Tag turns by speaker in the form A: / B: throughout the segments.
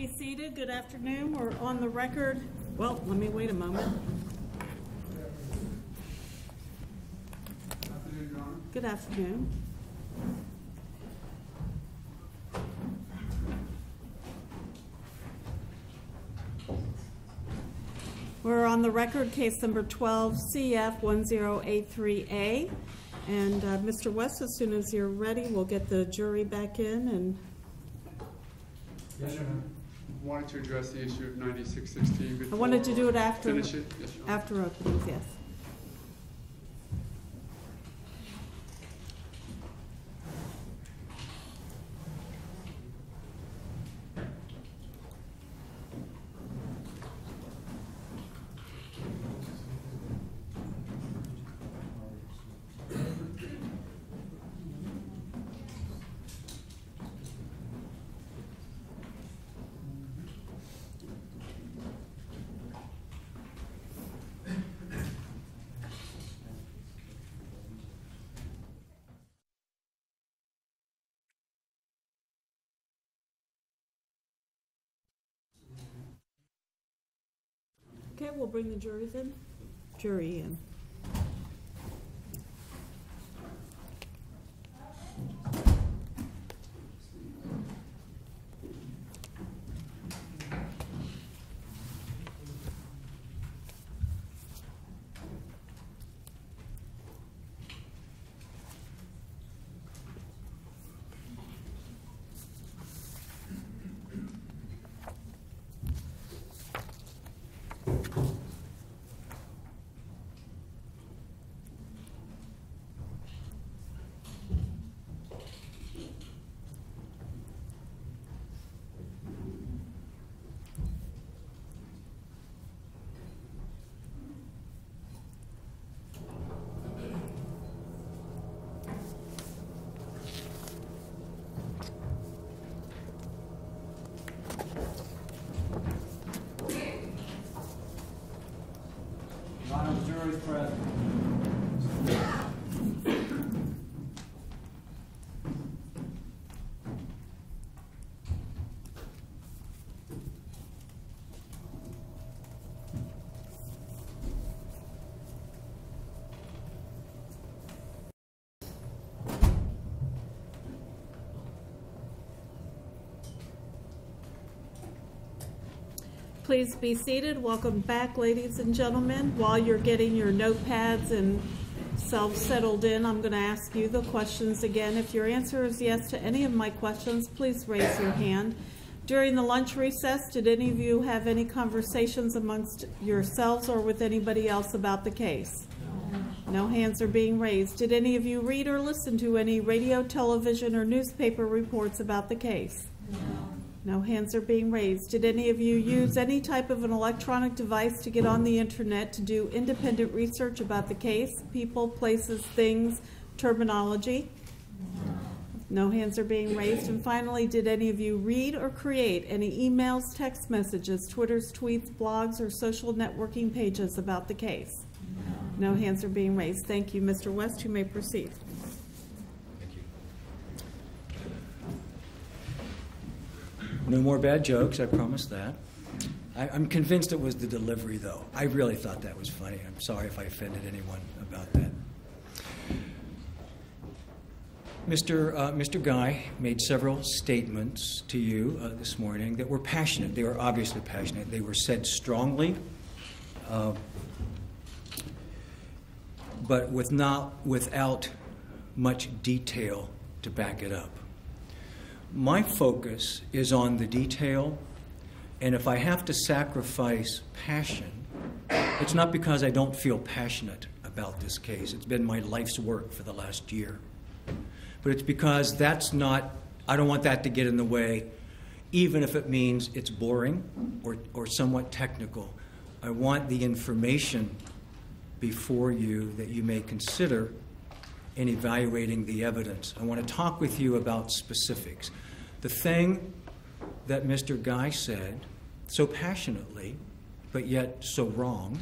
A: be seated. Good afternoon. We're on the record. Well, let me wait a moment. Good afternoon. We're on the record, case number 12 CF 1083A. And Mr. West, as soon as you're ready, we'll get the jury back in. And
B: yes, sir.
C: I wanted to address the issue of 9616 before.
A: I wanted to do it after.
C: Finish it. Yes, Your Honor.
A: After openings, yes. Okay, we'll bring the jury in.
B: Your Honor, the jury is present.
A: Please be seated. Welcome back, ladies and gentlemen. While you're getting your notepads and self settled in, I'm going to ask you the questions again. If your answer is yes to any of my questions, please raise your hand. During the lunch recess, did any of you have any conversations amongst yourselves or with anybody else about the case? No hands are being raised. Did any of you read or listen to any radio, television, or newspaper reports about the case? No hands are being raised. Did any of you use any type of an electronic device to get on the internet to do independent research about the case, people, places, things, terminology? No hands are being raised. And finally, did any of you read or create any emails, text messages, Twitters, tweets, blogs, or social networking pages about the case? No hands are being raised. Thank you. Mr. West, you may proceed.
B: No more bad jokes, I promise that. I'm convinced it was the delivery, though. I really thought that was funny. I'm sorry if I offended anyone about that. Mr. Guy made several statements to you this morning that were passionate. They were obviously passionate. They were said strongly, but without much detail to back it up. My focus is on the detail, and if I have to sacrifice passion, it's not because I don't feel passionate about this case. It's been my life's work for the last year. But it's because I don't want that to get in the way, even if it means it's boring or somewhat technical. I want the information before you that you may consider in evaluating the evidence. I want to talk with you about specifics. The thing that Mr. Guy said so passionately, but yet so wrong,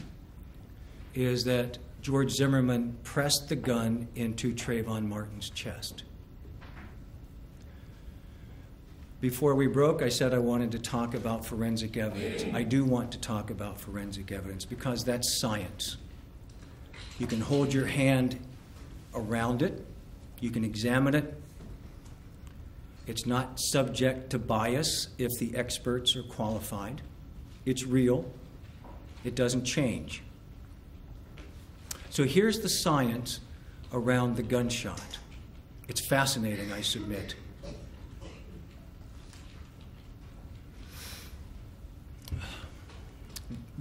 B: is that George Zimmerman pressed the gun into Trayvon Martin's chest. Before we broke, I said I wanted to talk about forensic evidence. I do want to talk about forensic evidence because that's science. You can hold your hand around it. You can examine it. It's not subject to bias if the experts are qualified. It's real. It doesn't change. So here's the science around the gunshot. It's fascinating, I submit.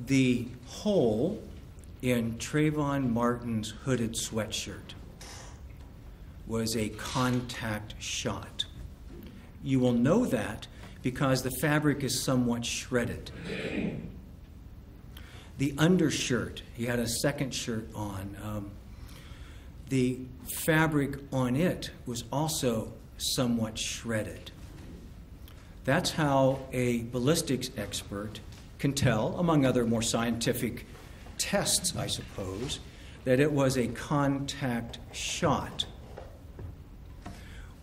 B: The hole in Trayvon Martin's hooded sweatshirt was a contact shot. You will know that because the fabric is somewhat shredded. The undershirt, he had a second shirt on, the fabric on it was also somewhat shredded. That's how a ballistics expert can tell, among other more scientific tests, I suppose, that it was a contact shot.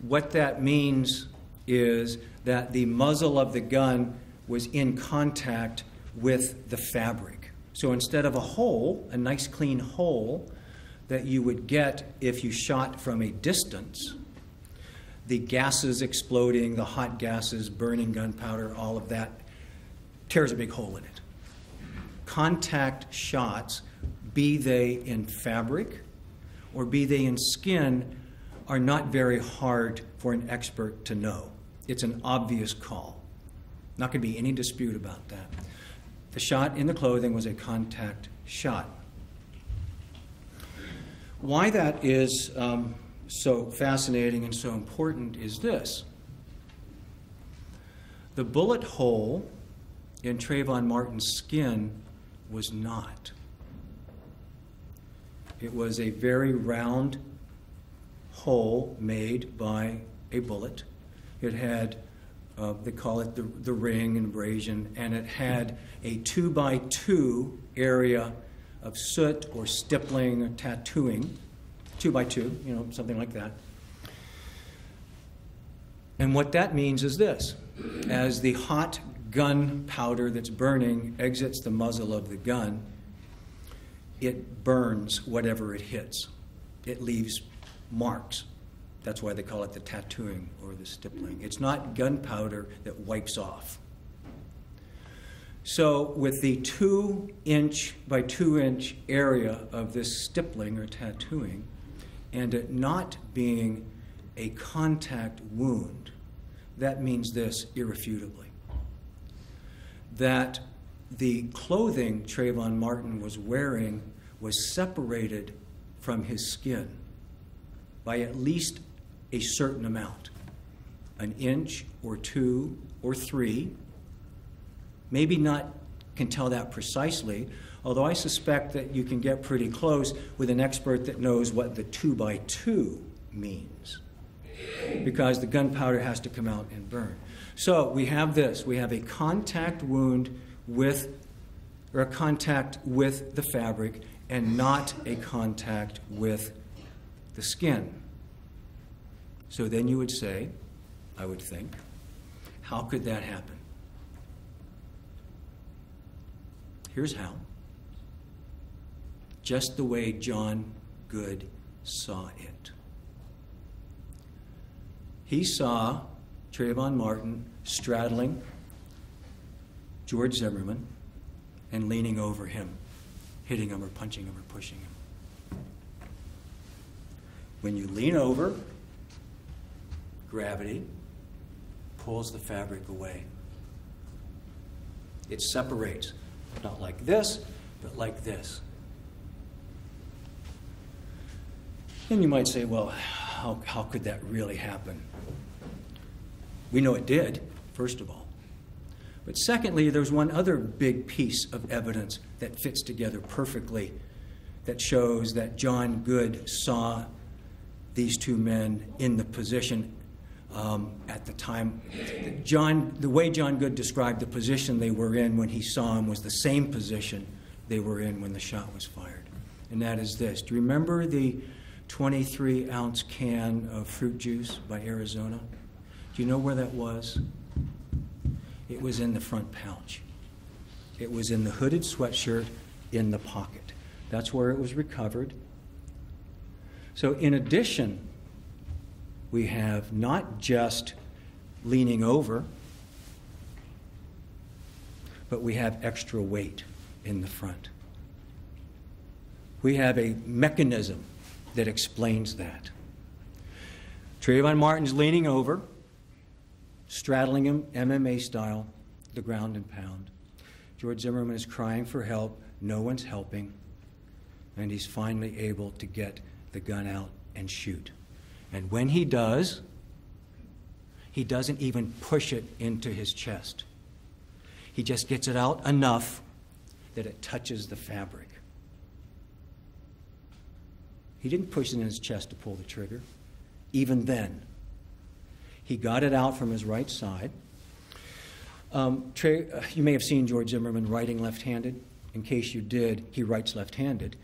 B: What that means is that the muzzle of the gun was in contact with the fabric. So instead of a hole, a nice clean hole that you would get if you shot from a distance, the gases exploding, the hot gases, burning gunpowder, all of that tears a big hole in it. Contact shots, be they in fabric or be they in skin, are not very hard for an expert to know. It's an obvious call. Not going to be any dispute about that. The shot in the clothing was a contact shot. Why that is so fascinating and so important is this. The bullet hole in Trayvon Martin's skin was not. It was a very round hole made by a bullet. It had, they call it the ring and abrasion, and it had a 2x2 area of soot or stippling or tattooing, 2x2, something like that. And what that means is this. As the hot gunpowder that's burning exits the muzzle of the gun, it burns whatever it hits. It leaves marks. That's why they call it the tattooing or the stippling. It's not gunpowder that wipes off. So with the 2-inch by 2-inch area of this stippling or tattooing, and it not being a contact wound, that means this irrefutably. That the clothing Trayvon Martin was wearing was separated from his skin by at least a certain amount, an inch or 2 or 3. Maybe not can tell that precisely, although I suspect that you can get pretty close with an expert that knows what the 2x2 means, because the gunpowder has to come out and burn. So we have this. We have a contact wound with, or a contact with the fabric and not a contact with the skin. So then you would say, I would think, how could that happen? Here's how. Just the way John Good saw it. He saw Trayvon Martin straddling George Zimmerman and leaning over him, hitting him or punching him or pushing him. When you lean over, gravity pulls the fabric away. It separates, not like this, but like this. And you might say, well, how could that really happen? We know it did, first of all. But secondly, there's one other big piece of evidence that fits together perfectly that shows that John Good saw these two men in the position at the time. The way John Good described the position they were in when he saw him was the same position they were in when the shot was fired. And that is this. Do you remember the 23-ounce can of fruit juice by Arizona? Do you know where that was? It was in the front pouch. It was in the hooded sweatshirt in the pocket. That's where it was recovered. So in addition, we have not just leaning over, but we have extra weight in the front. We have a mechanism that explains that. Trayvon Martin's leaning over, straddling him MMA style, the ground and pound. George Zimmerman is crying for help. No one's helping. And he's finally able to get the gun out and shoot. And when he does, he doesn't even push it into his chest. He just gets it out enough that it touches the fabric. He didn't push it in his chest to pull the trigger. Even then, he got it out from his right side. You may have seen George Zimmerman writing left-handed. In case you did, he writes left-handed,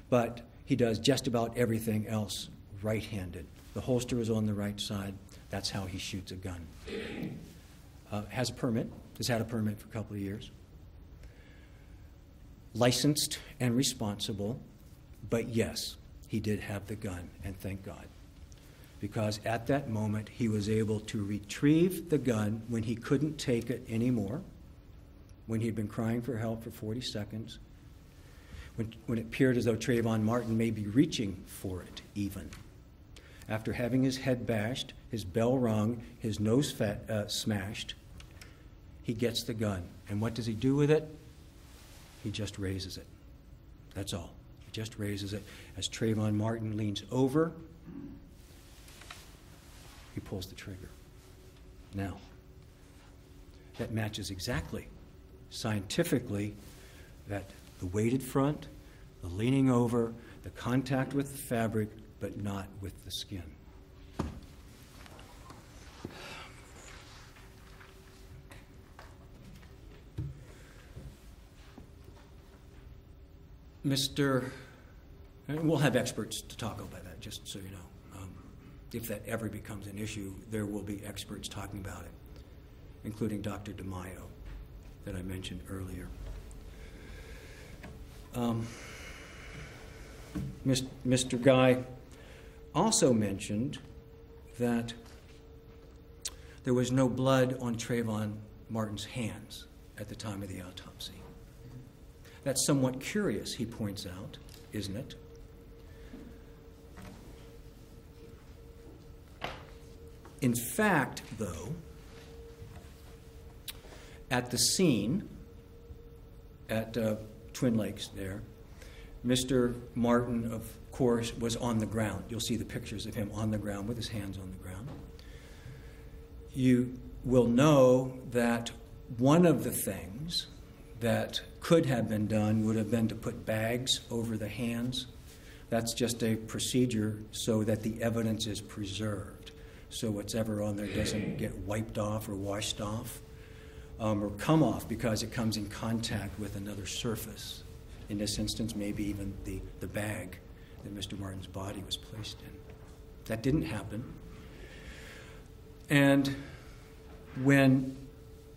B: but he does just about everything else right-handed. The holster is on the right side. That's how he shoots a gun. Has a permit. Has had a permit for a couple of years. Licensed and responsible, but yes, he did have the gun, and thank God. Because at that moment, he was able to retrieve the gun when he couldn't take it anymore, when he'd been crying for help for 40 seconds, when it appeared as though Trayvon Martin may be reaching for it even. After having his head bashed, his bell rung, his nose smashed, he gets the gun. And what does he do with it? He just raises it. That's all. He just raises it. As Trayvon Martin leans over, he pulls the trigger. Now, that matches exactly, scientifically, that the weighted front, the leaning over, the contact with the fabric, but not with the skin. And we'll have experts to talk about that, just so you know. If that ever becomes an issue, there will be experts talking about it, including Dr. DeMaio, that I mentioned earlier. Mr. Guy also mentioned that there was no blood on Trayvon Martin's hands at the time of the autopsy. That's somewhat curious, he points out, isn't it? In fact, though, at the scene at Twin Lakes there, Mr. Martin, of course, was on the ground. You'll see the pictures of him on the ground with his hands on the ground. You will know that one of the things that could have been done would have been to put bags over the hands. That's just a procedure so that the evidence is preserved, so whatever on there doesn't get wiped off or washed off or come off because it comes in contact with another surface. In this instance, maybe even the bag that Mr. Martin's body was placed in. That didn't happen. And when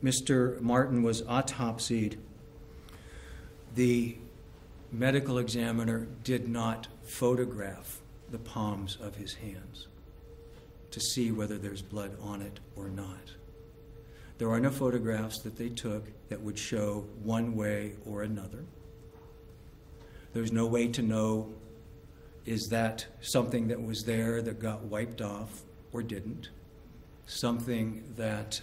B: Mr. Martin was autopsied, the medical examiner did not photograph the palms of his hands to see whether there's blood on it or not. There are no photographs that they took that would show one way or another. There's no way to know, is that something that was there that got wiped off or didn't? Something that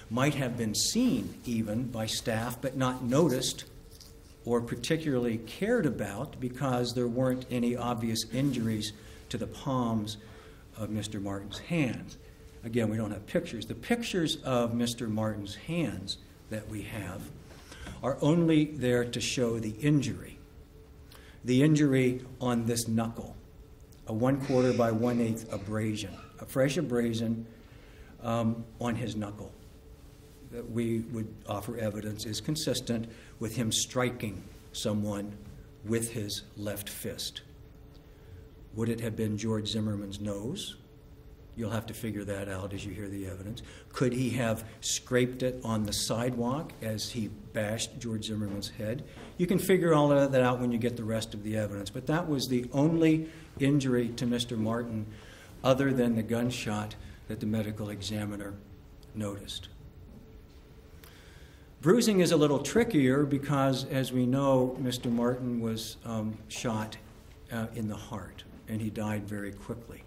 B: might have been seen even by staff but not noticed or particularly cared about because there weren't any obvious injuries to the palms of Mr. Martin's hands. Again, we don't have pictures. The pictures of Mr. Martin's hands that we have are only there to show the injury. The injury on this knuckle, a 1/4 by 1/8 abrasion, a fresh abrasion on his knuckle that we would offer evidence is consistent with him striking someone with his left fist. Would it have been George Zimmerman's nose? You'll have to figure that out as you hear the evidence. Could he have scraped it on the sidewalk as he bashed George Zimmerman's head? You can figure all of that out when you get the rest of the evidence. But that was the only injury to Mr. Martin other than the gunshot that the medical examiner noticed. Bruising is a little trickier because, as we know, Mr. Martin was shot in the heart, and he died very quickly.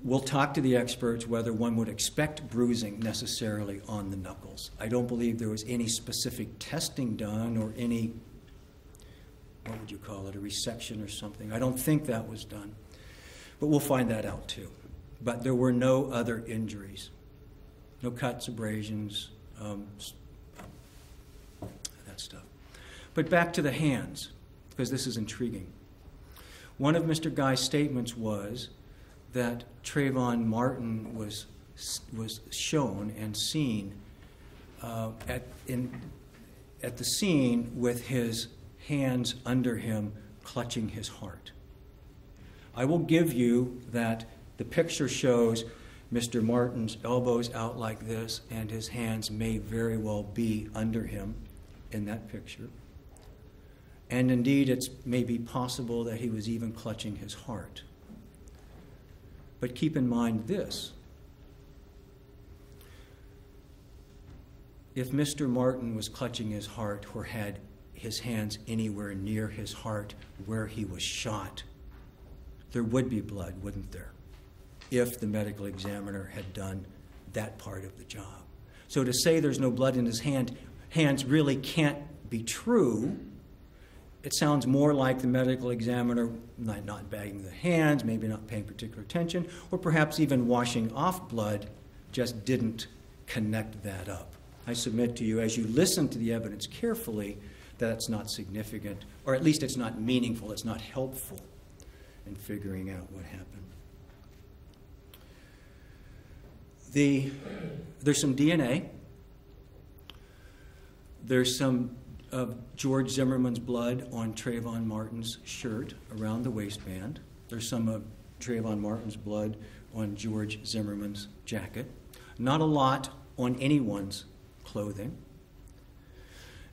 B: We'll talk to the experts whether one would expect bruising necessarily on the knuckles. I don't believe there was any specific testing done or any, what would you call it, a resection or something. I don't think that was done, but we'll find that out too. But there were no other injuries, no cuts, abrasions, that stuff. But back to the hands, because this is intriguing. One of Mr. Guy's statements was that Trayvon Martin was shown and seen at the scene with his hands under him clutching his heart. I will give you that the picture shows Mr. Martin's elbows out like this, and his hands may very well be under him in that picture. And indeed, it's maybe possible that he was even clutching his heart. But keep in mind this. If Mr. Martin was clutching his heart or had his hands anywhere near his heart where he was shot, there would be blood, wouldn't there? If the medical examiner had done that part of the job. So to say there's no blood in his hands really can't be true. It sounds more like the medical examiner not bagging the hands, maybe not paying particular attention, or perhaps even washing off blood just didn't connect that up. I submit to you, as you listen to the evidence carefully, that it's not significant, or at least it's not meaningful, it's not helpful in figuring out what happened. There's some DNA. There's some of George Zimmerman's blood on Trayvon Martin's shirt around the waistband. There's some of Trayvon Martin's blood on George Zimmerman's jacket. Not a lot on anyone's clothing.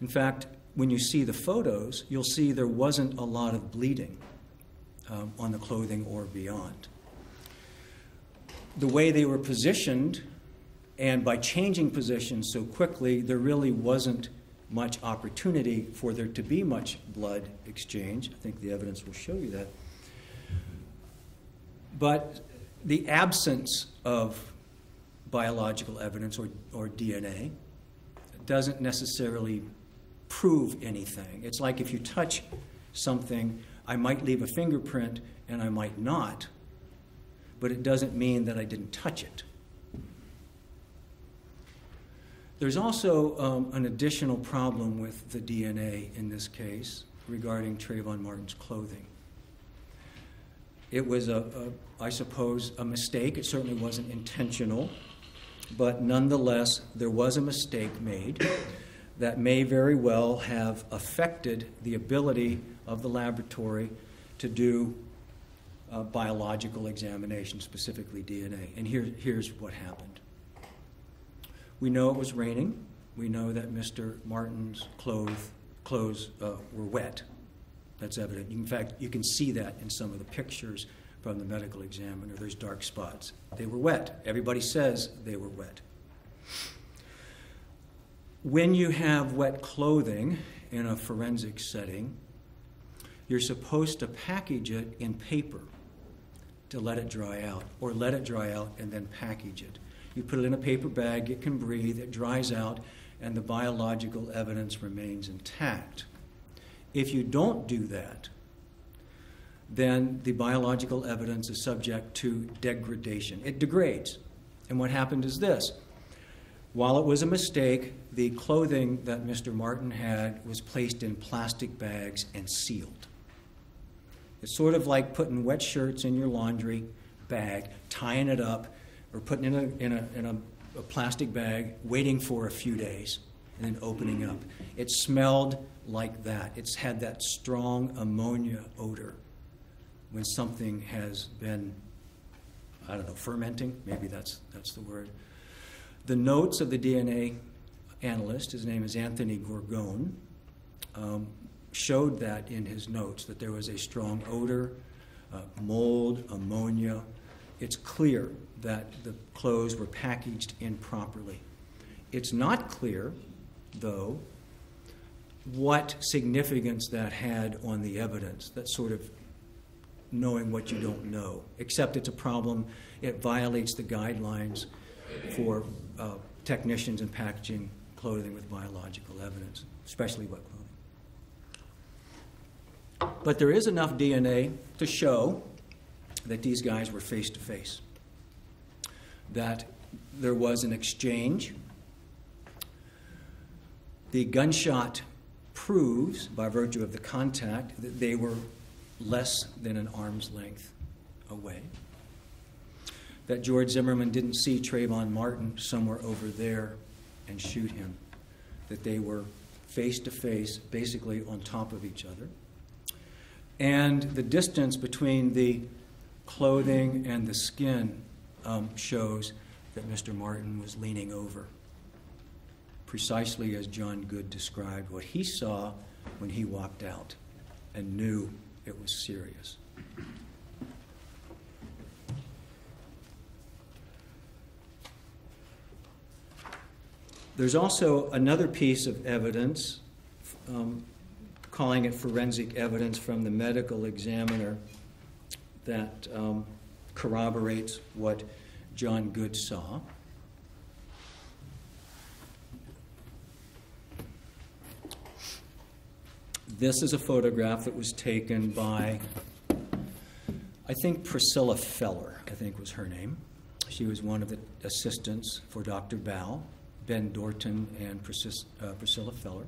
B: In fact, when you see the photos, you'll see there wasn't a lot of bleeding on the clothing or beyond. The way they were positioned, and by changing positions so quickly, there really wasn't much opportunity for there to be much blood exchange. I think the evidence will show you that. But the absence of biological evidence or DNA doesn't necessarily prove anything. It's like if you touch something, I might leave a fingerprint and I might not, but it doesn't mean that I didn't touch it. There's also an additional problem with the DNA in this case regarding Trayvon Martin's clothing. It was, I suppose, a mistake. It certainly wasn't intentional, but nonetheless, there was a mistake made that may very well have affected the ability of the laboratory to do biological examination, specifically DNA. And here's what happened. We know it was raining. We know that Mr. Martin's clothes were wet. That's evident. In fact, you can see that in some of the pictures from the medical examiner. There's dark spots. They were wet. Everybody says they were wet. When you have wet clothing in a forensic setting, you're supposed to package it in paper to let it dry out, or let it dry out and then package it. You put it in a paper bag, it can breathe, it dries out, and the biological evidence remains intact. If you don't do that, then the biological evidence is subject to degradation. It degrades. And what happened is this. While it was a mistake, the clothing that Mr. Martin had was placed in plastic bags and sealed. It's sort of like putting wet shirts in your laundry bag, tying it up, or putting it in a plastic bag, waiting for a few days, and then opening up. It smelled like that. It's had that strong ammonia odor when something has been I don't know, fermenting, maybe that's the word. The notes of the DNA analyst, his name is Anthony Gorgone, showed that in his notes, that there was a strong odor, mold, ammonia. It's clear that the clothes were packaged improperly. It's not clear, though, what significance that had on the evidence, that sort of knowing what you don't know, except it's a problem. It violates the guidelines for technicians in packaging clothing with biological evidence, especially wet clothing. But there is enough DNA to show that these guys were face to face, that there was an exchange. The gunshot proves, by virtue of the contact, that they were less than an arm's length away. That George Zimmerman didn't see Trayvon Martin somewhere over there and shoot him. That they were face to face, basically on top of each other. And the distance between the clothing and the skin shows that Mr. Martin was leaning over, precisely as John Good described what he saw when he walked out and knew it was serious. There's also another piece of evidence, calling it forensic evidence from the medical examiner, that corroborates what John Good saw. This is a photograph that was taken by, I think, Priscilla Feller, I think was her name. She was one of the assistants for Dr. Bal, Ben Dorton and Priscilla Feller.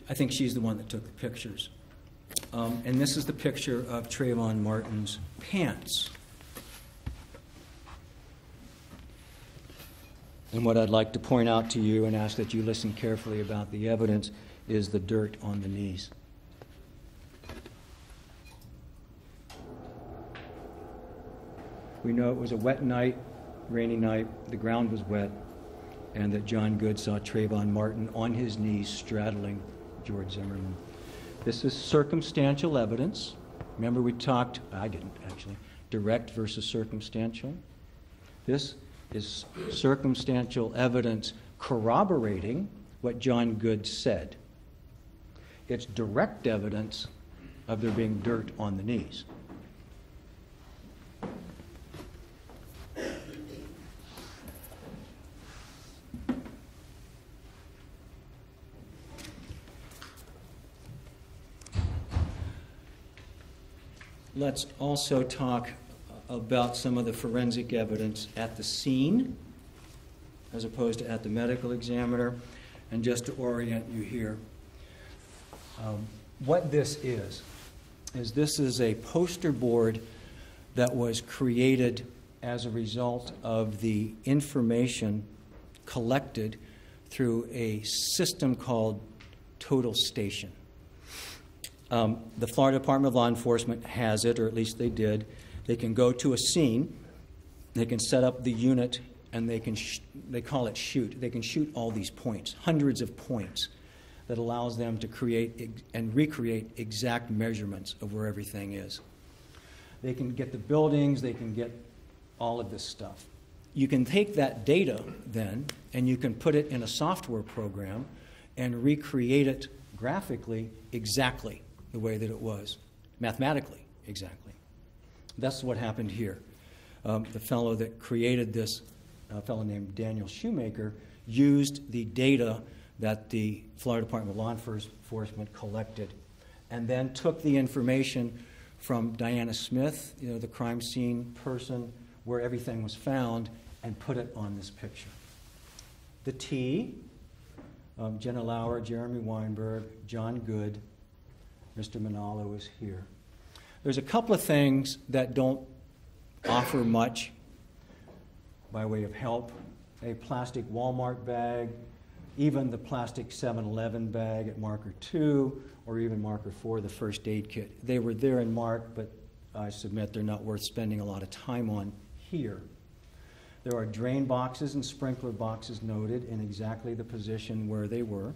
B: I think she's the one that took the pictures. And this is the picture of Trayvon Martin's pants. And what I'd like to point out to you and ask that you listen carefully about the evidence is the dirt on the knees. We know it was a wet night, rainy night, the ground was wet, and that John Good saw Trayvon Martin on his knees straddling George Zimmerman. This is circumstantial evidence. Remember we talked, I didn't actually, direct versus circumstantial. This is circumstantial evidence corroborating what John Good said. It's direct evidence of there being dirt on the knees. Let's also talk about some of the forensic evidence at the scene, as opposed to at the medical examiner. And just to orient you here, what this is this is a poster board that was created as a result of the information collected through a system called Total Station. The Florida Department of Law Enforcement has it, or at least they did. They can go to a scene, they can set up the unit, and they call it shoot. They can shoot all these points, hundreds of points, that allows them to create and recreate exact measurements of where everything is. They can get the buildings, they can get all of this stuff. You can take that data then, and you can put it in a software program and recreate it graphically exactly the way that it was, mathematically exactly. That's what happened here. The fellow that created this, a fellow named Daniel Shoemaker, used the data that the Florida Department of Law Enforcement collected and then took the information from Diana Smith, the crime scene person where everything was found, and put it on this picture. The T, Jenna Lauer, Jeremy Weinberg, John Good, Mr. Manalo is here. There's a couple of things that don't offer much by way of help. A plastic Walmart bag, even the plastic 7-Eleven bag at marker 2, or even marker 4, the first aid kit. They were there in mark, but I submit they're not worth spending a lot of time on here. There are drain boxes and sprinkler boxes noted in exactly the position where they were.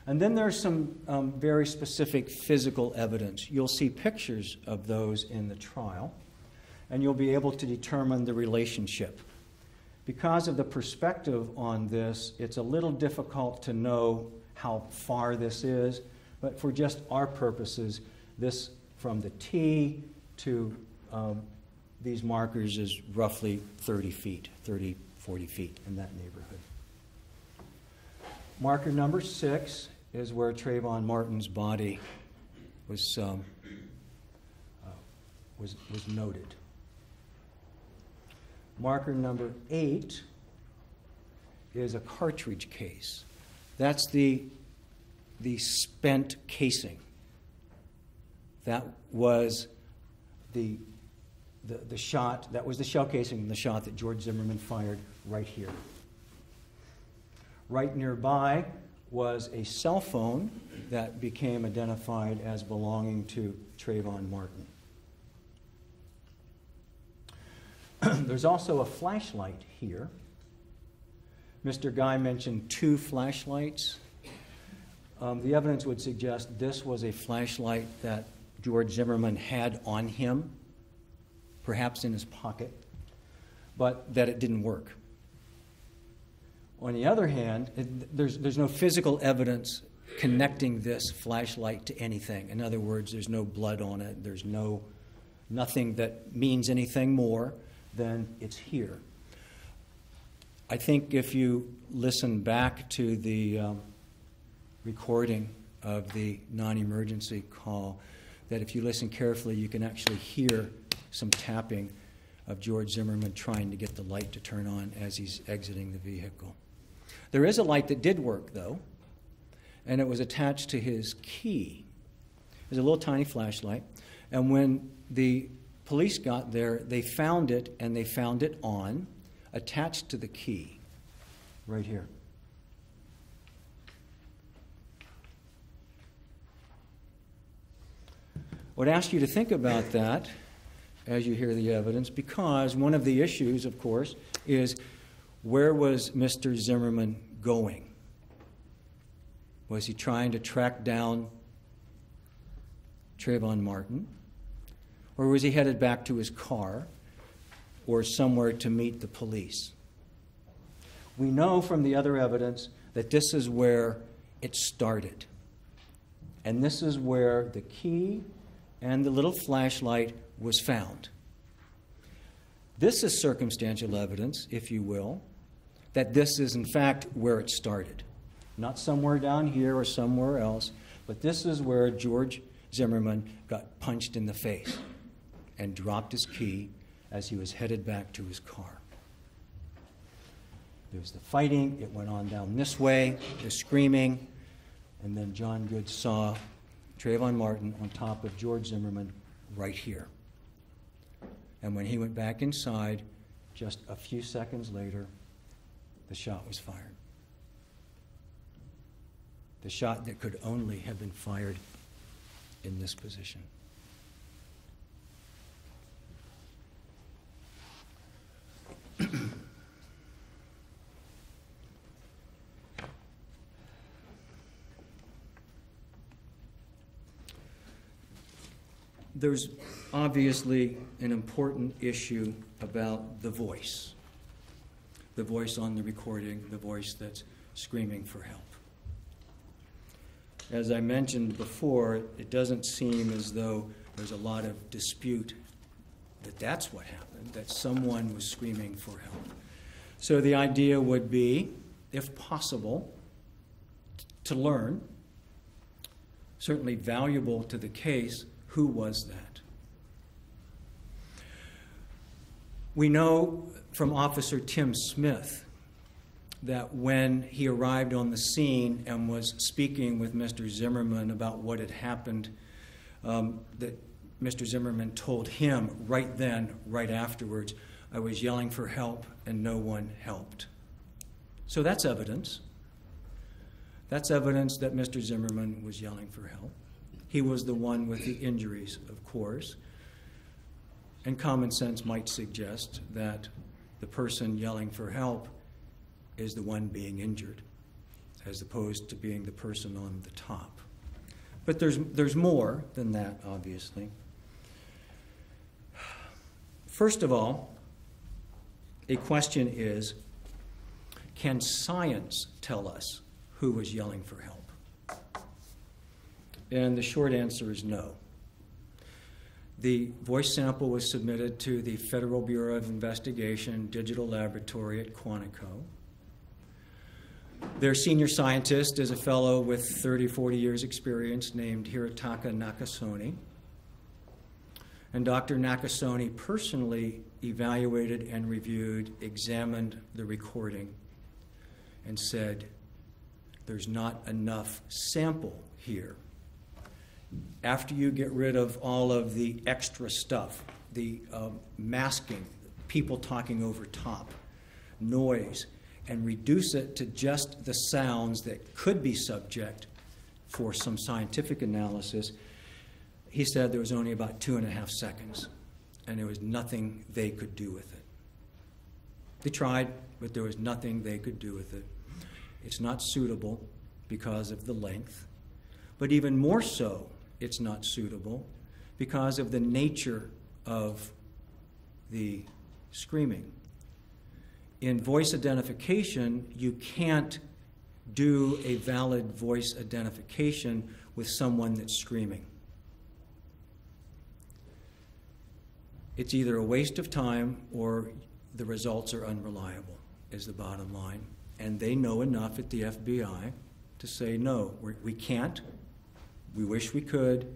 B: And then there's some very specific physical evidence. You'll see pictures of those in the trial, and you'll be able to determine the relationship. Because of the perspective on this, it's a little difficult to know how far this is, but for just our purposes, this from the T to these markers is roughly 30 feet, 30, 40 feet in that neighborhood. Marker number 6 is where Trayvon Martin's body was noted. Marker number 8 is a cartridge case. That's the spent casing. That was the shot, that was the shell casing, the shot that George Zimmerman fired right here. Right nearby was a cell phone that became identified as belonging to Trayvon Martin. There's also a flashlight here. Mr. Guy mentioned 2 flashlights. The evidence would suggest this was a flashlight that George Zimmerman had on him, perhaps in his pocket, but that it didn't work. On the other hand, there's no physical evidence connecting this flashlight to anything. In other words, there's no blood on it. There's nothing that means anything more than it's here. I think if you listen back to the recording of the non-emergency call, that if you listen carefully, you can actually hear some tapping of George Zimmerman trying to get the light to turn on as he's exiting the vehicle. There is a light that did work, though, and it was attached to his key. It was a little tiny flashlight, and when the police got there, they found it, and they found it on, attached to the key, right here. I would ask you to think about that as you hear the evidence, because one of the issues, of course, is where was Mr. Zimmerman going? Was he trying to track down Trayvon Martin? Or was he headed back to his car or somewhere to meet the police? We know from the other evidence that this is where it started. And this is where the key and the little flashlight was found. This is circumstantial evidence, if you will, that this is in fact where it started. Not somewhere down here or somewhere else, but this is where George Zimmerman got punched in the face and dropped his key as he was headed back to his car. There was the fighting, it went on down this way, the screaming, and then John Good saw Trayvon Martin on top of George Zimmerman right here. And when he went back inside, just a few seconds later, the shot was fired. The shot that could only have been fired in this position. There's obviously an important issue about the voice on the recording, the voice that's screaming for help. As I mentioned before, it doesn't seem as though there's a lot of dispute that that's what happened, that someone was screaming for help. So the idea would be, if possible, to learn, certainly valuable to the case, who was that? We know from Officer Tim Smith that when he arrived on the scene and was speaking with Mr. Zimmerman about what had happened, that Mr. Zimmerman told him right then, right afterwards, I was yelling for help and no one helped. So that's evidence. That's evidence that Mr. Zimmerman was yelling for help. He was the one with the injuries, of course. And common sense might suggest that the person yelling for help is the one being injured, as opposed to being the person on the top. But there's more than that, obviously. First of all, a question is, can science tell us who was yelling for help? And the short answer is no. The voice sample was submitted to the Federal Bureau of Investigation Digital Laboratory at Quantico. Their senior scientist is a fellow with 30, 40 years experience named Hirotaka Nakasone. And Dr. Nakasone personally evaluated and reviewed, examined the recording, and said, there's not enough sample here. After you get rid of all of the extra stuff, the masking, people talking over top, noise, and reduce it to just the sounds that could be subject for some scientific analysis, he said there was only about 2.5 seconds, and there was nothing they could do with it. They tried, but there was nothing they could do with it. It's not suitable because of the length, but even more so, it's not suitable because of the nature of the screaming. In voice identification, you can't do a valid voice identification with someone that's screaming. It's either a waste of time or the results are unreliable, is the bottom line. And they know enough at the FBI to say, no, we can't. We wish we could,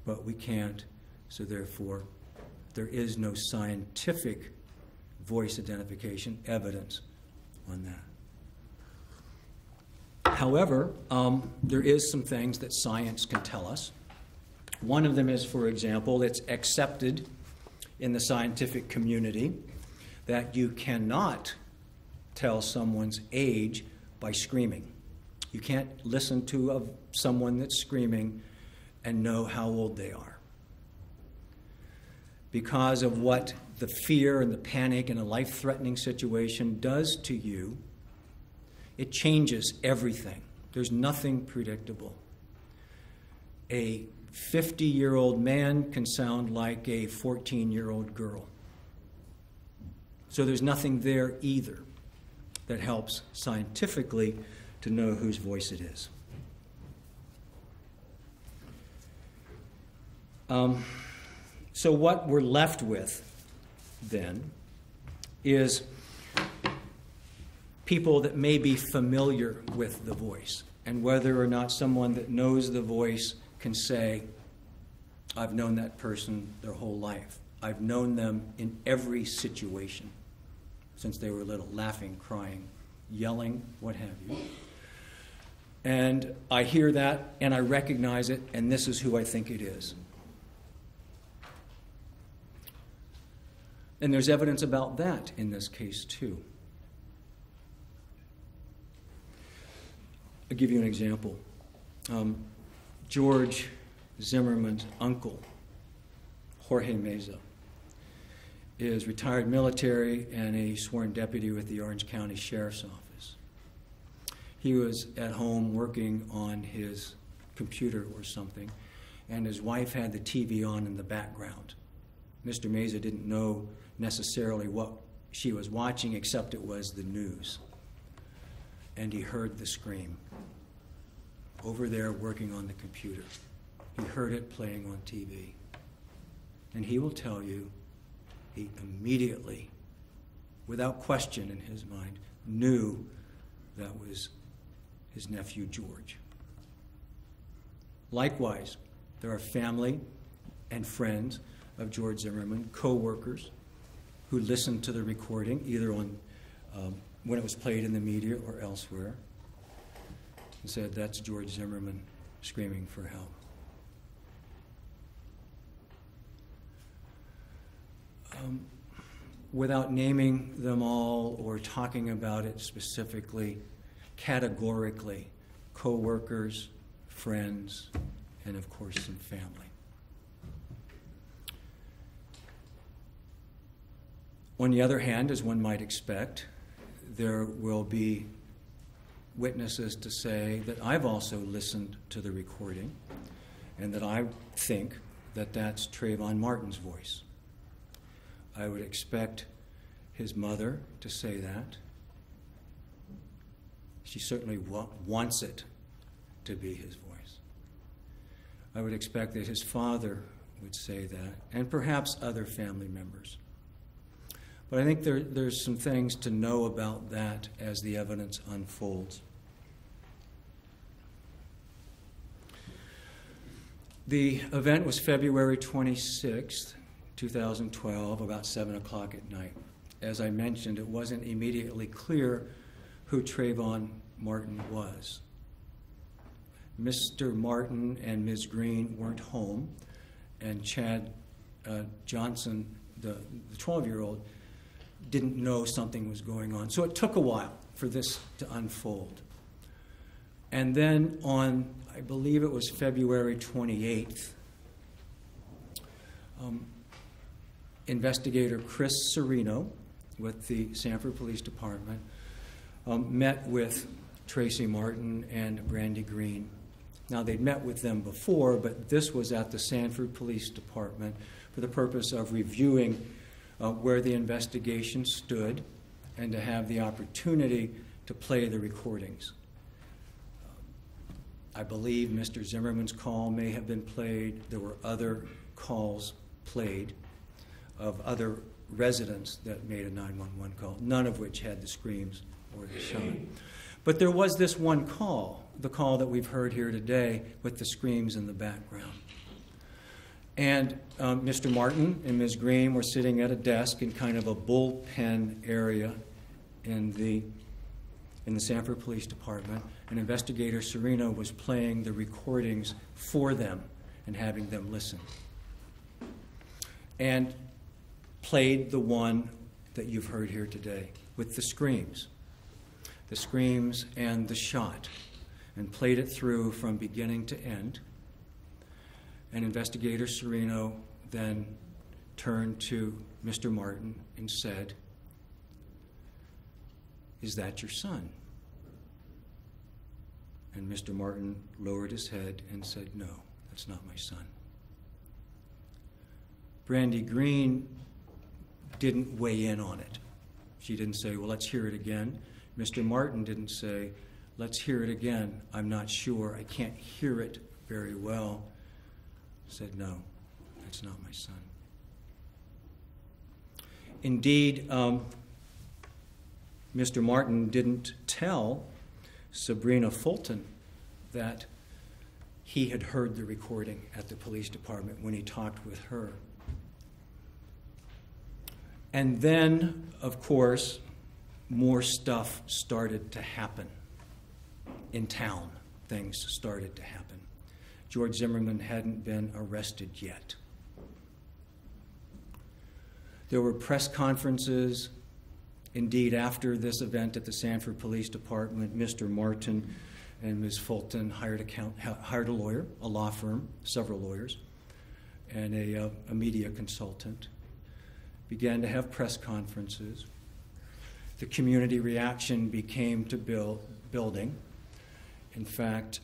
B: but we can't. So therefore, there is no scientific voice identification evidence on that. However, there is some things that science can tell us. One of them is, for example, it's accepted in the scientific community that you cannot tell someone's age by screaming. You can't listen to someone that's screaming and know how old they are. Because of what the fear and the panic in a life-threatening situation does to you, it changes everything. There's nothing predictable. A 50-year-old man can sound like a 14-year-old girl. So there's nothing there either that helps scientifically to know whose voice it is. So what we're left with then is people that may be familiar with the voice, and whether or not someone that knows the voice can say, I've known that person their whole life. I've known them in every situation since they were little, laughing, crying, yelling, what have you. And I hear that, and I recognize it, and this is who I think it is. And there's evidence about that in this case, too. I'll give you an example. George Zimmerman's uncle, Jorge Meza, is retired military and a sworn deputy with the Orange County Sheriff's Office. He was at home working on his computer or something, and his wife had the TV on in the background. Mr. Meza didn't know necessarily what she was watching, except it was the news. And he heard the scream over there working on the computer. He heard it playing on TV. And he will tell you, he immediately, without question in his mind, knew that was his nephew George. Likewise, there are family and friends of George Zimmerman, co-workers, who listened to the recording, either on when it was played in the media or elsewhere, and said, that's George Zimmerman screaming for help. Without naming them all or talking about it specifically, categorically, co-workers, friends, and of course some family. On the other hand, as one might expect, there will be witnesses to say that I've also listened to the recording and that I think that that's Trayvon Martin's voice. I would expect his mother to say that. She certainly wants it to be his voice. I would expect that his father would say that, and perhaps other family members. But I think there's some things to know about that as the evidence unfolds. The event was February 26th, 2012, about 7 o'clock at night. As I mentioned, it wasn't immediately clear who Trayvon Martin was. Mr. Martin and Ms. Green weren't home, and Chad Johnson, the 12-year-old, didn't know something was going on. So it took a while for this to unfold. And then on, I believe it was February 28th, investigator Chris Serino with the Sanford Police Department met with Tracy Martin and Brandy Green. Now, they'd met with them before, but this was at the Sanford Police Department for the purpose of reviewing where the investigation stood and to have the opportunity to play the recordings. I believe Mr. Zimmerman's call may have been played. There were other calls played of other residents that made a 911 call, none of which had the screams or the shot. But there was this one call, the call that we've heard here today with the screams in the background. And Mr. Martin and Ms. Green were sitting at a desk in kind of a bullpen area in the Sanford Police Department, and Investigator Serino was playing the recordings for them and having them listen. And played the one that you've heard here today with the screams and the shot, and played it through from beginning to end. And Investigator Serino then turned to Mr. Martin and said, "Is that your son?" And Mr. Martin lowered his head and said, "No, that's not my son." Brandy Green didn't weigh in on it. She didn't say, "Well, let's hear it again." Mr. Martin didn't say, "Let's hear it again. I'm not sure. I can't hear it very well." Said, "No, that's not my son." Indeed, Mr. Martin didn't tell Sabrina Fulton that he had heard the recording at the police department when he talked with her. And then, of course, more stuff started to happen in town. Things started to happen. George Zimmerman hadn't been arrested yet. There were press conferences. Indeed, after this event at the Sanford Police Department, Mr. Martin and Ms. Fulton hired a lawyer, a law firm, several lawyers, and a media consultant, began to have press conferences. The community reaction became to building. In fact,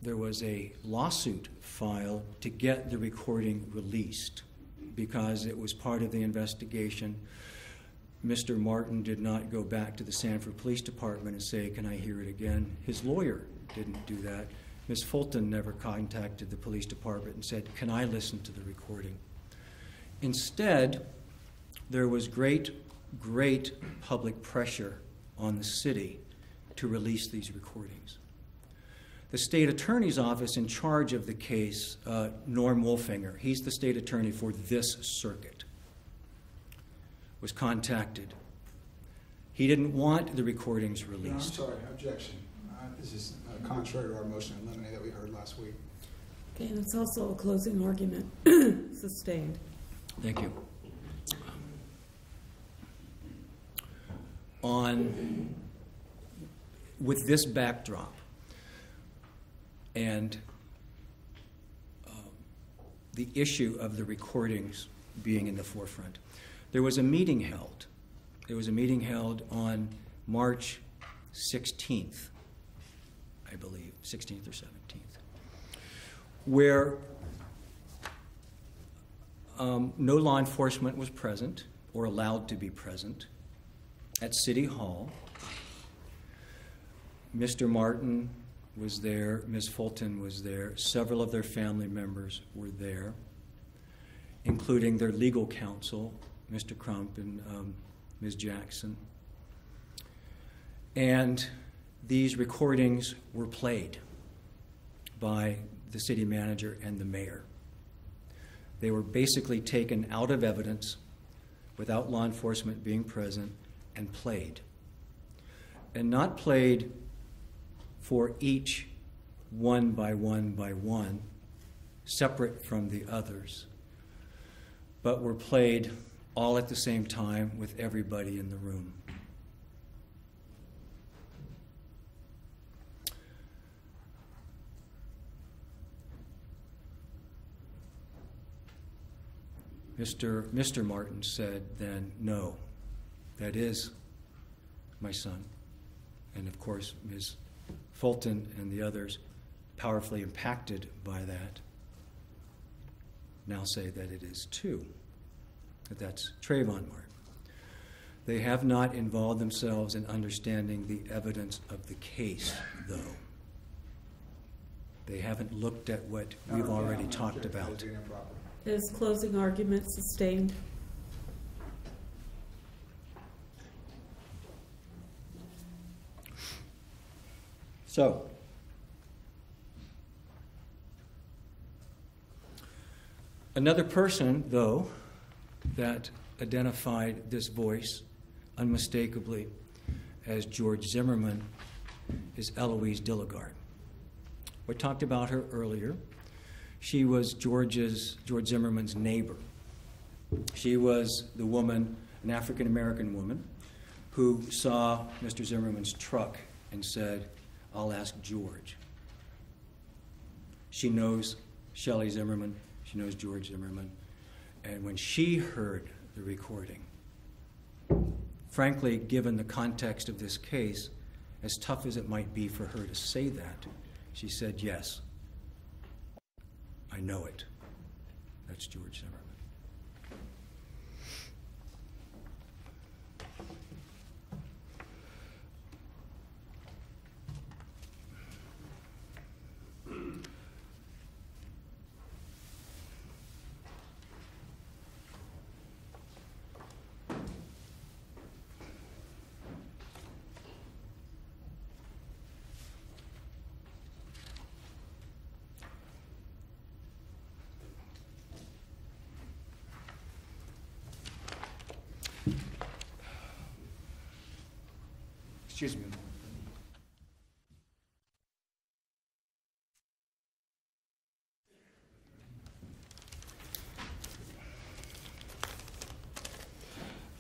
B: there was a lawsuit filed to get the recording released because it was part of the investigation. Mr. Martin did not go back to the Sanford Police Department and say, "Can I hear it again?" His lawyer didn't do that. Ms. Fulton never contacted the police department and said, "Can I listen to the recording?" Instead, there was great public pressure on the city to release these recordings. The state attorney's office in charge of the case, Norm Wolfinger, he's the state attorney for this circuit, was contacted. He didn't want the recordings released.
D: No, I'm sorry, objection. This is contrary to our motion in limine that we heard last week.
A: Okay, and it's also a closing argument. Sustained.
B: Thank you. With this backdrop and the issue of the recordings being in the forefront, There was a meeting held. There was a meeting held on March 16th, I believe, 16th or 17th, where no law enforcement was present or allowed to be present at City Hall. Mr. Martin was there, Ms. Fulton was there, several of their family members were there, including their legal counsel, Mr. Crump and Ms. Jackson. And these recordings were played by the city manager and the mayor. They were basically taken out of evidence without law enforcement being present and played. And not played for each one by one, separate from the others, but were played all at the same time with everybody in the room. Mr. Martin said then, no, that is my son. And of course, Ms. Fulton and the others, powerfully impacted by that, now say that it is too, that that's Trayvon Martin. They have not involved themselves in understanding the evidence of the case, though. They haven't looked at what we've already talked about.
A: Is closing argument sustained?
B: So, another person, though, that identified this voice unmistakably as George Zimmerman is Eloise Dilligard. We talked about her earlier. She was George Zimmerman's neighbor. She was the woman, an African-American woman, who saw Mr. Zimmerman's truck and said, I'll ask George. She knows Shelley Zimmerman. She knows George Zimmerman. And when she heard the recording, frankly, given the context of this case, as tough as it might be for her to say that, she said, yes, I know it. That's George Zimmerman. Excuse me.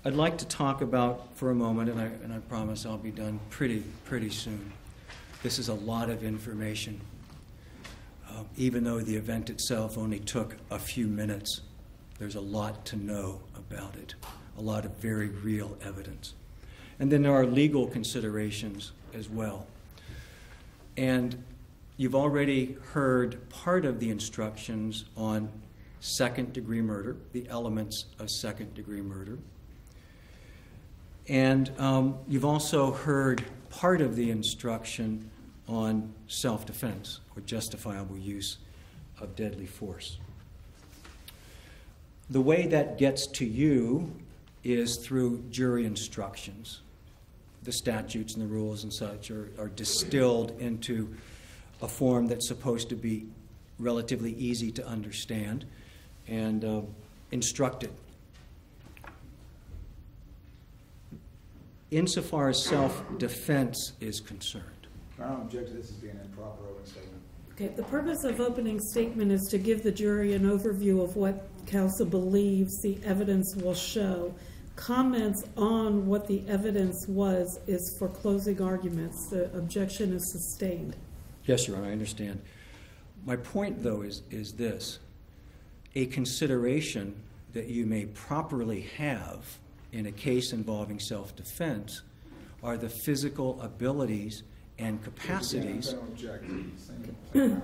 B: I'd like to talk about for a moment, and I promise I'll be done pretty soon. This is a lot of information. Even though the event itself only took a few minutes, there's a lot to know about it, a lot of very real evidence. And then there are legal considerations as well. And you've already heard part of the instructions on second-degree murder, the elements of second-degree murder. And you've also heard part of the instruction on self-defense or justifiable use of deadly force. The way that gets to you is through jury instructions. The statutes and the rules and such are distilled into a form that's supposed to be relatively easy to understand and instructed. Insofar as self-defense is concerned.
D: I don't object to this as being an improper opening statement.
A: Okay, the purpose of opening statement is to give the jury an overview of what counsel believes the evidence will show. Comments on what the evidence was is for closing arguments. The objection is sustained.
B: Yes, Your Honor, I understand. My point, though, is this. A consideration that you may properly have in a case involving self-defense are the physical abilities and capacities.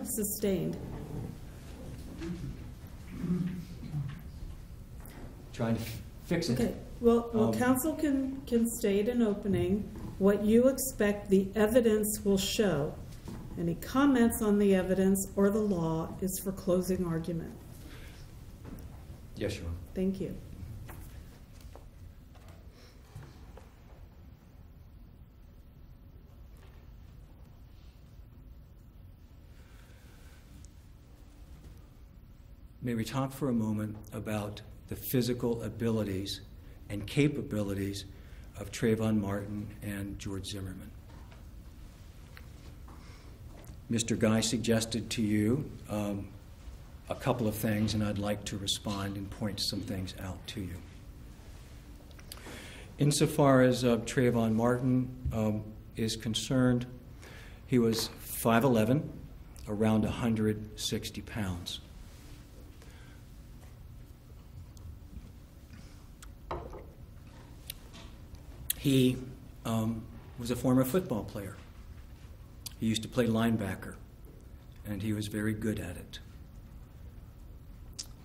A: Sustained.
B: Trying to fix it.
A: Okay. Well, counsel can state in opening what you expect the evidence will show. Any comments on the evidence or the law is for closing argument.
B: Yes, Your Honor.
A: Thank you.
B: May we talk for a moment about the physical abilities and capabilities of Trayvon Martin and George Zimmerman? Mr. Guy suggested to you a couple of things, and I'd like to respond and point some things out to you. Insofar as Trayvon Martin is concerned, he was 5'11", around 160 pounds. He was a former football player. He used to play linebacker, and he was very good at it.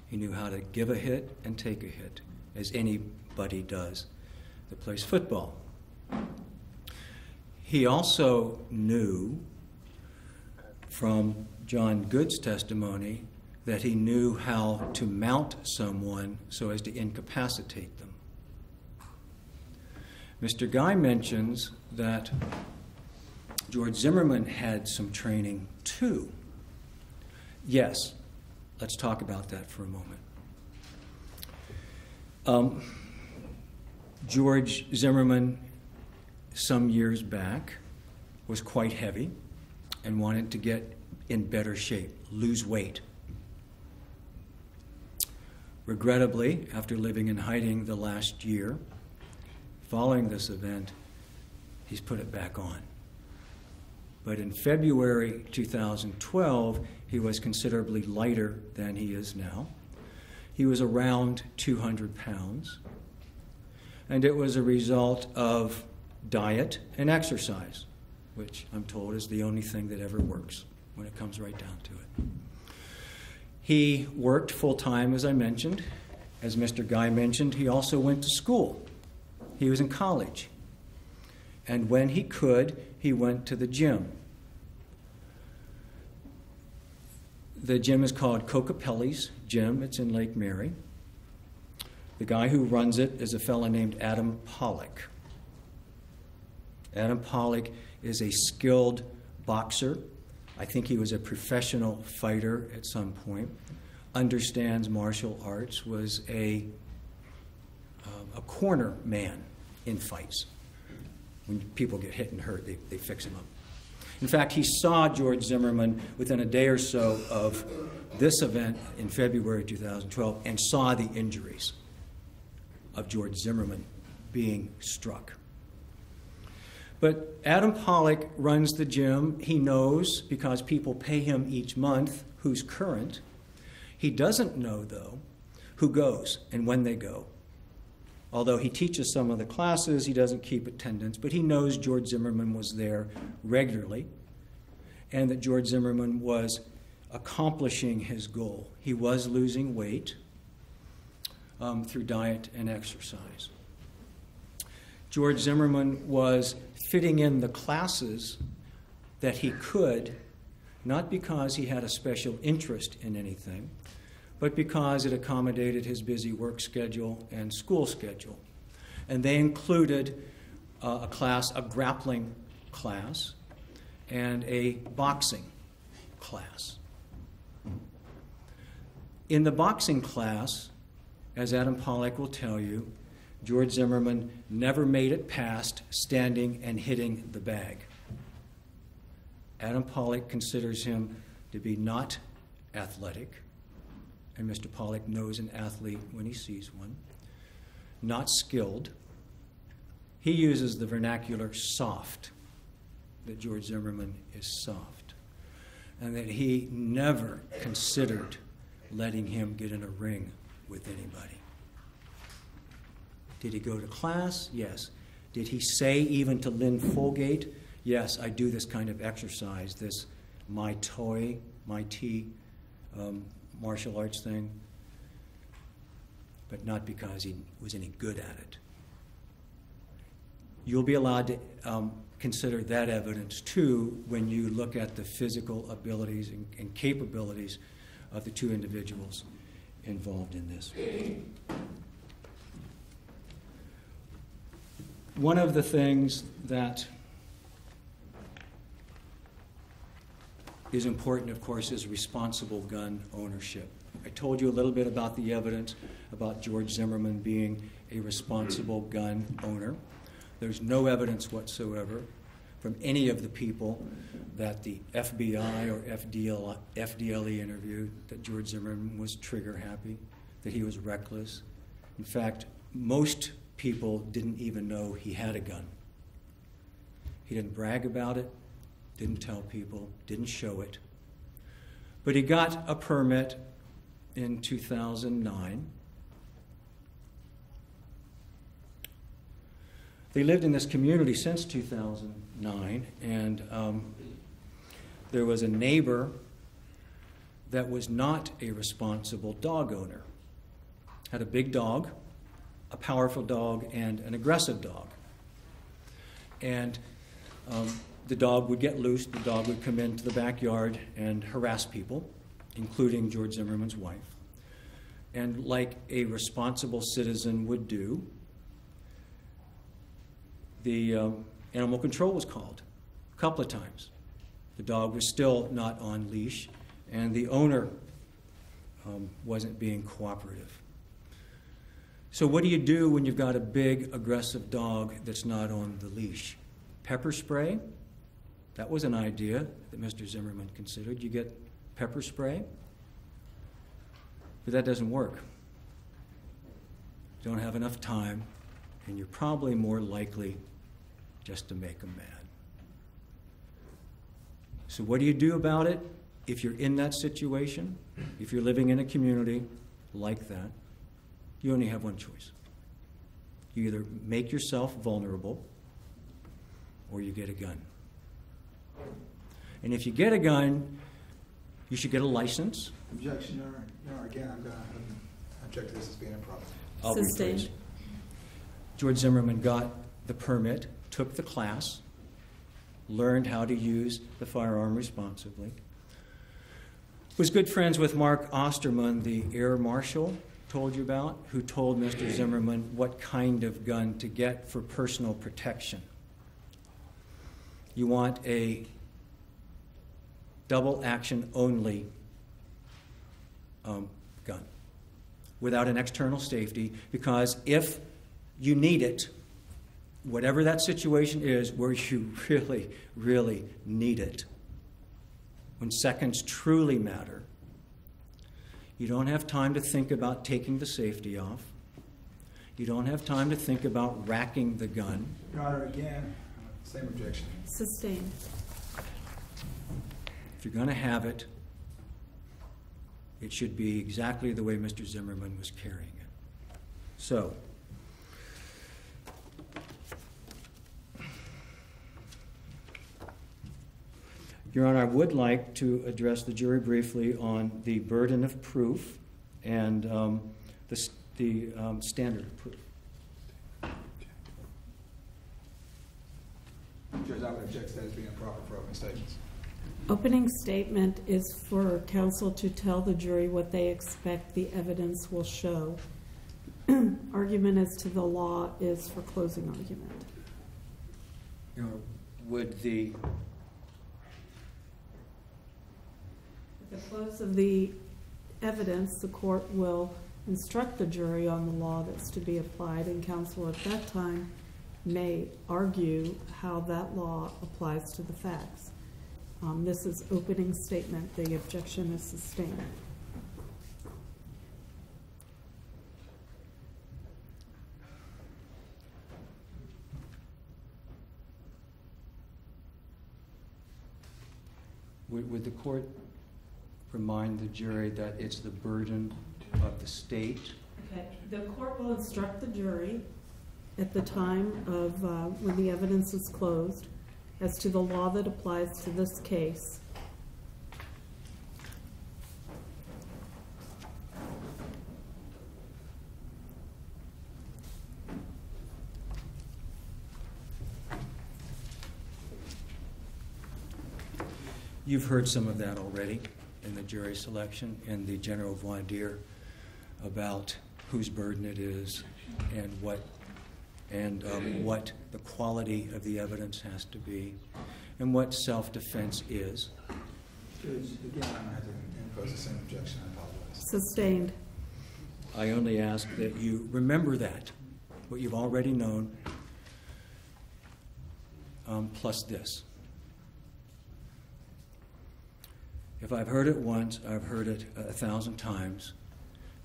B: He knew how to give a hit and take a hit, as anybody does that plays football. He also knew from John Good's testimony that he knew how to mount someone so as to incapacitate them. Mr. Guy mentions that George Zimmerman had some training too. Yes, let's talk about that for a moment. George Zimmerman, some years back, was quite heavy and wanted to get in better shape, lose weight. Regrettably, after living in hiding the last year, following this event, he's put it back on. But in February 2012, he was considerably lighter than he is now. He was around 200 pounds. And it was a result of diet and exercise, which I'm told is the only thing that ever works when it comes right down to it. He worked full-time, as I mentioned. As Mr. Guy mentioned, he also went to school. He was in college. And when he could, he went to the gym. The gym is called Cocapelli's Gym. It's in Lake Mary. The guy who runs it is a fellow named Adam Pollock. Adam Pollock is a skilled boxer. I think he was a professional fighter at some point. Understands martial arts, was a corner man in fights. When people get hit and hurt, they fix him up. In fact, he saw George Zimmerman within a day or so of this event in February 2012 and saw the injuries of George Zimmerman being struck. But Adam Pollock runs the gym. He knows, because people pay him each month, who's current. He doesn't know, though, who goes and when they go. Although he teaches some of the classes, he doesn't keep attendance, but he knows George Zimmerman was there regularly and that George Zimmerman was accomplishing his goal. He was losing weight through diet and exercise. George Zimmerman was fitting in the classes that he could, not because he had a special interest in anything, but because it accommodated his busy work schedule and school schedule. And they included a grappling class and a boxing class. In the boxing class, as Adam Pollock will tell you, George Zimmerman never made it past standing and hitting the bag. Adam Pollock considers him to be not athletic, and Mr. Pollock knows an athlete when he sees one, not skilled. He uses the vernacular soft, that George Zimmerman is soft, and that he never considered letting him get in a ring with anybody. Did he go to class? Yes. Did he say even to Lynn Folgate, yes, I do this kind of exercise, this my T martial arts thing, but not because he was any good at it. You'll be allowed to consider that evidence, too, when you look at the physical abilities and capabilities of the two individuals involved in this. One of the things that is important, of course, is responsible gun ownership. I told you a little bit about the evidence about George Zimmerman being a responsible gun owner. There's no evidence whatsoever from any of the people that the FBI or FDLE interviewed that George Zimmerman was trigger happy, that he was reckless. In fact, most people didn't even know he had a gun. He didn't brag about it, didn't tell people, didn't show it. But he got a permit in 2009. They lived in this community since 2009, and there was a neighbor that was not a responsible dog owner. Had a big dog, a powerful dog, and an aggressive dog. And the dog would get loose, the dog would come into the backyard and harass people, including George Zimmerman's wife. And like a responsible citizen would do, the animal control was called a couple of times. The dog was still not on leash, and the owner wasn't being cooperative. So what do you do when you've got a big, aggressive dog that's not on the leash? Pepper spray? That was an idea that Mr. Zimmerman considered. You get pepper spray, but that doesn't work. You don't have enough time, and you're probably more likely just to make them mad. So what do you do about it if you're in that situation? If you're living in a community like that, you only have one choice. You either make yourself vulnerable or you get a gun. And if you get a gun, you should get a license.
D: Objection, Your Honor. Your Honor, again, I'm going to object to this as being improper.
B: I'll rephrase. George Zimmerman got the permit, took the class, learned how to use the firearm responsibly, was good friends with Mark Osterman, the air marshal told you about, who told Mr. Zimmerman what kind of gun to get for personal protection. You want a double action only gun without an external safety, because if you need it, whatever that situation is where you really, really need it, when seconds truly matter, you don't have time to think about taking the safety off. You don't have time to think about racking the gun.
D: Your Honor, again, same objection.
A: Sustained.
B: If you're going to have it, it should be exactly the way Mr. Zimmerman was carrying it. So, Your Honor, I would like to address the jury briefly on the burden of proof and the standard of proof.
D: Judge, I would object to that as being improper for opening statements.
A: Opening statement is for counsel to tell the jury what they expect the evidence will show. Argument as to the law is for closing argument.
B: Your Honor, would the
A: At the close of the evidence, the court will instruct the jury on the law that's to be applied, and counsel at that time may argue how that law applies to the facts. This is opening statement. The objection is sustained.
B: Would the court remind the jury that it's the burden of the state?
A: Okay. The court will instruct the jury at the time of when the evidence is closed as to the law that applies to this case.
B: You've heard some of that already in the jury selection and the general voir dire about whose burden it is and what the quality of the evidence has to be and what self-defense is.
D: Judge, again, I'm going to have to impose the same objection. I apologize.
A: Sustained.
B: I only ask that you remember that, what you've already known, plus this. If I've heard it once, I've heard it 1,000 times,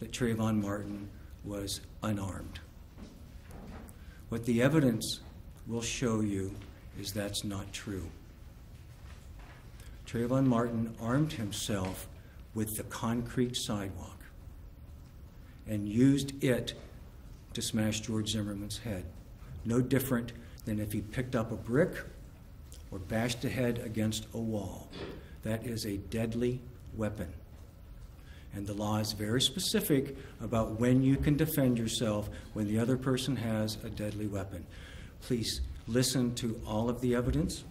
B: that Trayvon Martin was unarmed. What the evidence will show you is that's not true. Trayvon Martin armed himself with the concrete sidewalk and used it to smash George Zimmerman's head. No different than if he picked up a brick or bashed a head against a wall. That is a deadly weapon. And the law is very specific about when you can defend yourself when the other person has a deadly weapon. Please listen to all of the evidence.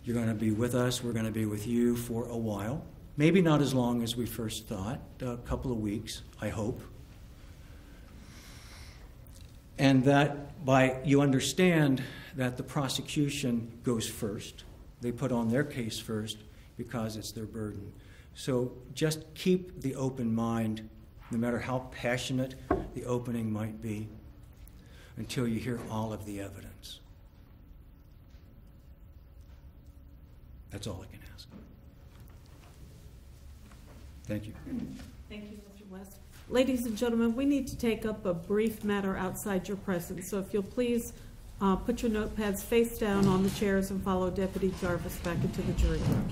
B: You're going to be with us. We're going to be with you for a while. Maybe not as long as we first thought, a couple of weeks, I hope. And that you understand that the prosecution goes first. They put on their case first because it's their burden. So just keep the open mind, no matter how passionate the opening might be, until you hear all of the evidence. That's all I can ask. Thank you.
A: Thank you, Mr. West. Ladies and gentlemen, we need to take up a brief matter outside your presence. So if you'll please put your notepads face down on the chairs and follow Deputy Jarvis back into the jury room.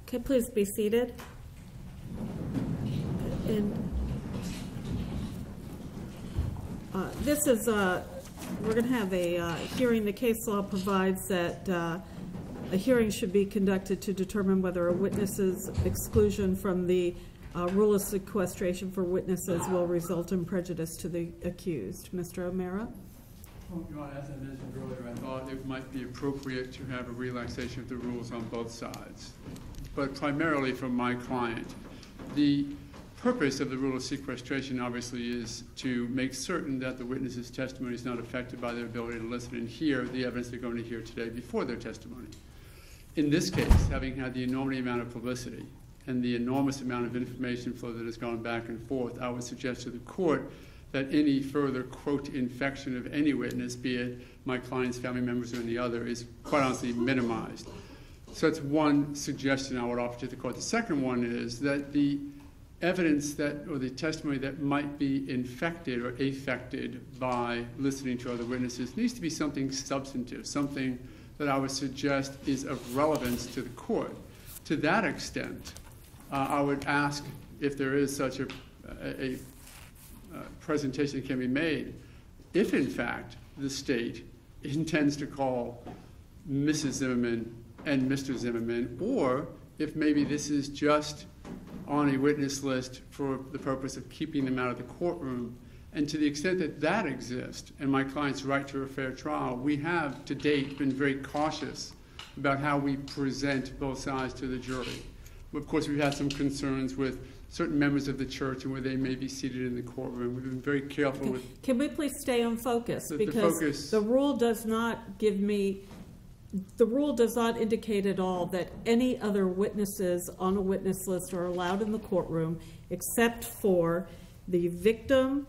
A: Okay, please be seated. And this is, we're going to have a hearing. The case law provides that a hearing should be conducted to determine whether a witness's exclusion from the rule of sequestration for witnesses will result in prejudice to the accused. Mr. O'Mara?
C: Well, Your Honor, as I mentioned earlier, I thought it might be appropriate to have a relaxation of the rules on both sides, but primarily from my client. The purpose of the rule of sequestration obviously is to make certain that the witness's testimony is not affected by their ability to listen and hear the evidence they're going to hear today before their testimony. In this case, having had the enormous amount of publicity and the enormous amount of information flow that has gone back and forth, I would suggest to the court that any further, quote, infection of any witness, be it my client's family members or any other, is quite honestly minimized. So that's one suggestion I would offer to the court. The second one is that the evidence that, or the testimony that might be infected or affected by listening to other witnesses needs to be something substantive, something that I would suggest is of relevance to the court. To that extent, I would ask if there is such a presentation that can be made, if in fact the state intends to call Mrs. Zimmerman and Mr. Zimmerman, or if maybe this is just on a witness list for the purpose of keeping them out of the courtroom. And to the extent that that exists, and my client's right to a fair trial, we have to date been very cautious about how we present both sides to the jury. Of course, we've had some concerns with certain members of the church and where they may be seated in the courtroom. We've been very careful with...
A: Can we please stay on focus? Because the rule does not give me the rule does not indicate at all that any other witnesses on a witness list are allowed in the courtroom except for the victim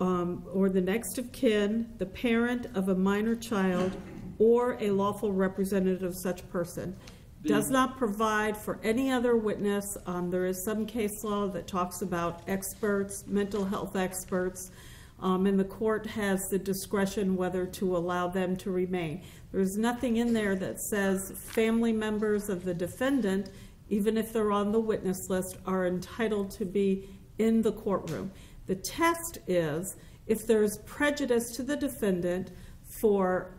A: or the next of kin, the parent of a minor child, or a lawful representative of such person. Does not provide for any other witness. There is some case law that talks about experts, mental health experts, and the court has the discretion whether to allow them to remain. There's nothing in there that says family members of the defendant, even if they're on the witness list, are entitled to be in the courtroom. The test is if there's prejudice to the defendant for,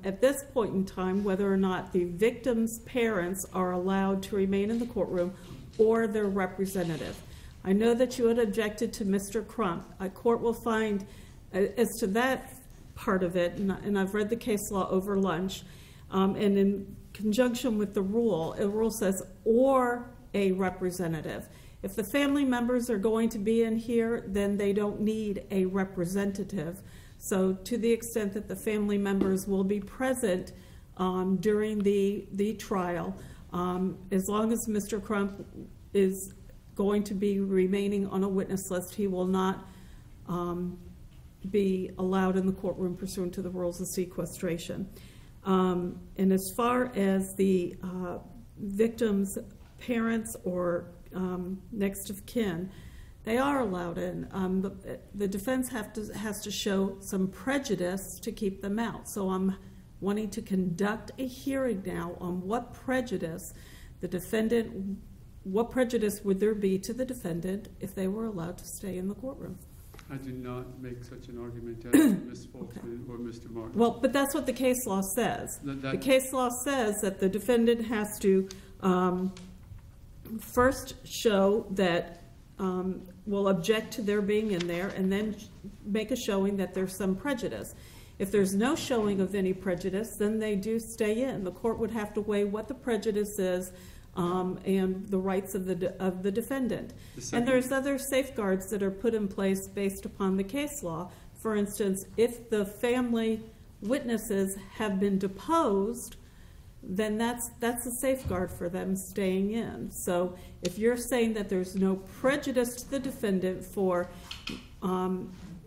A: at this point in time, whether or not the victim's parents are allowed to remain in the courtroom or their representative. I know that you had objected to Mr. Crump. A court will find, as to that part of it, and I've read the case law over lunch, and in conjunction with the rule says, or a representative. If the family members are going to be in here, then they don't need a representative. So to the extent that the family members will be present during the trial, as long as Mr. Crump is going to be remaining on a witness list, he will not be allowed in the courtroom pursuant to the rules of sequestration. And as far as the victim's parents or next of kin, they are allowed in. The defense has to show some prejudice to keep them out. So I'm wanting to conduct a hearing now on what prejudice what prejudice would there be to the defendant if they were allowed to stay in the courtroom?
C: I do not make such an argument as Ms. Fulton or Mr. Martin.
A: Well, but that's what the case law says. The case law says that the defendant has to first show that will object to their being in there, and then make a showing that there's some prejudice. If there's no showing of any prejudice, then they do stay in. The court would have to weigh what the prejudice is and the rights of the defendant. And there's other safeguards that are put in place based upon the case law. For instance, if the family witnesses have been deposed, then that's a safeguard for them staying in. So if you're saying that there's no prejudice to the defendant for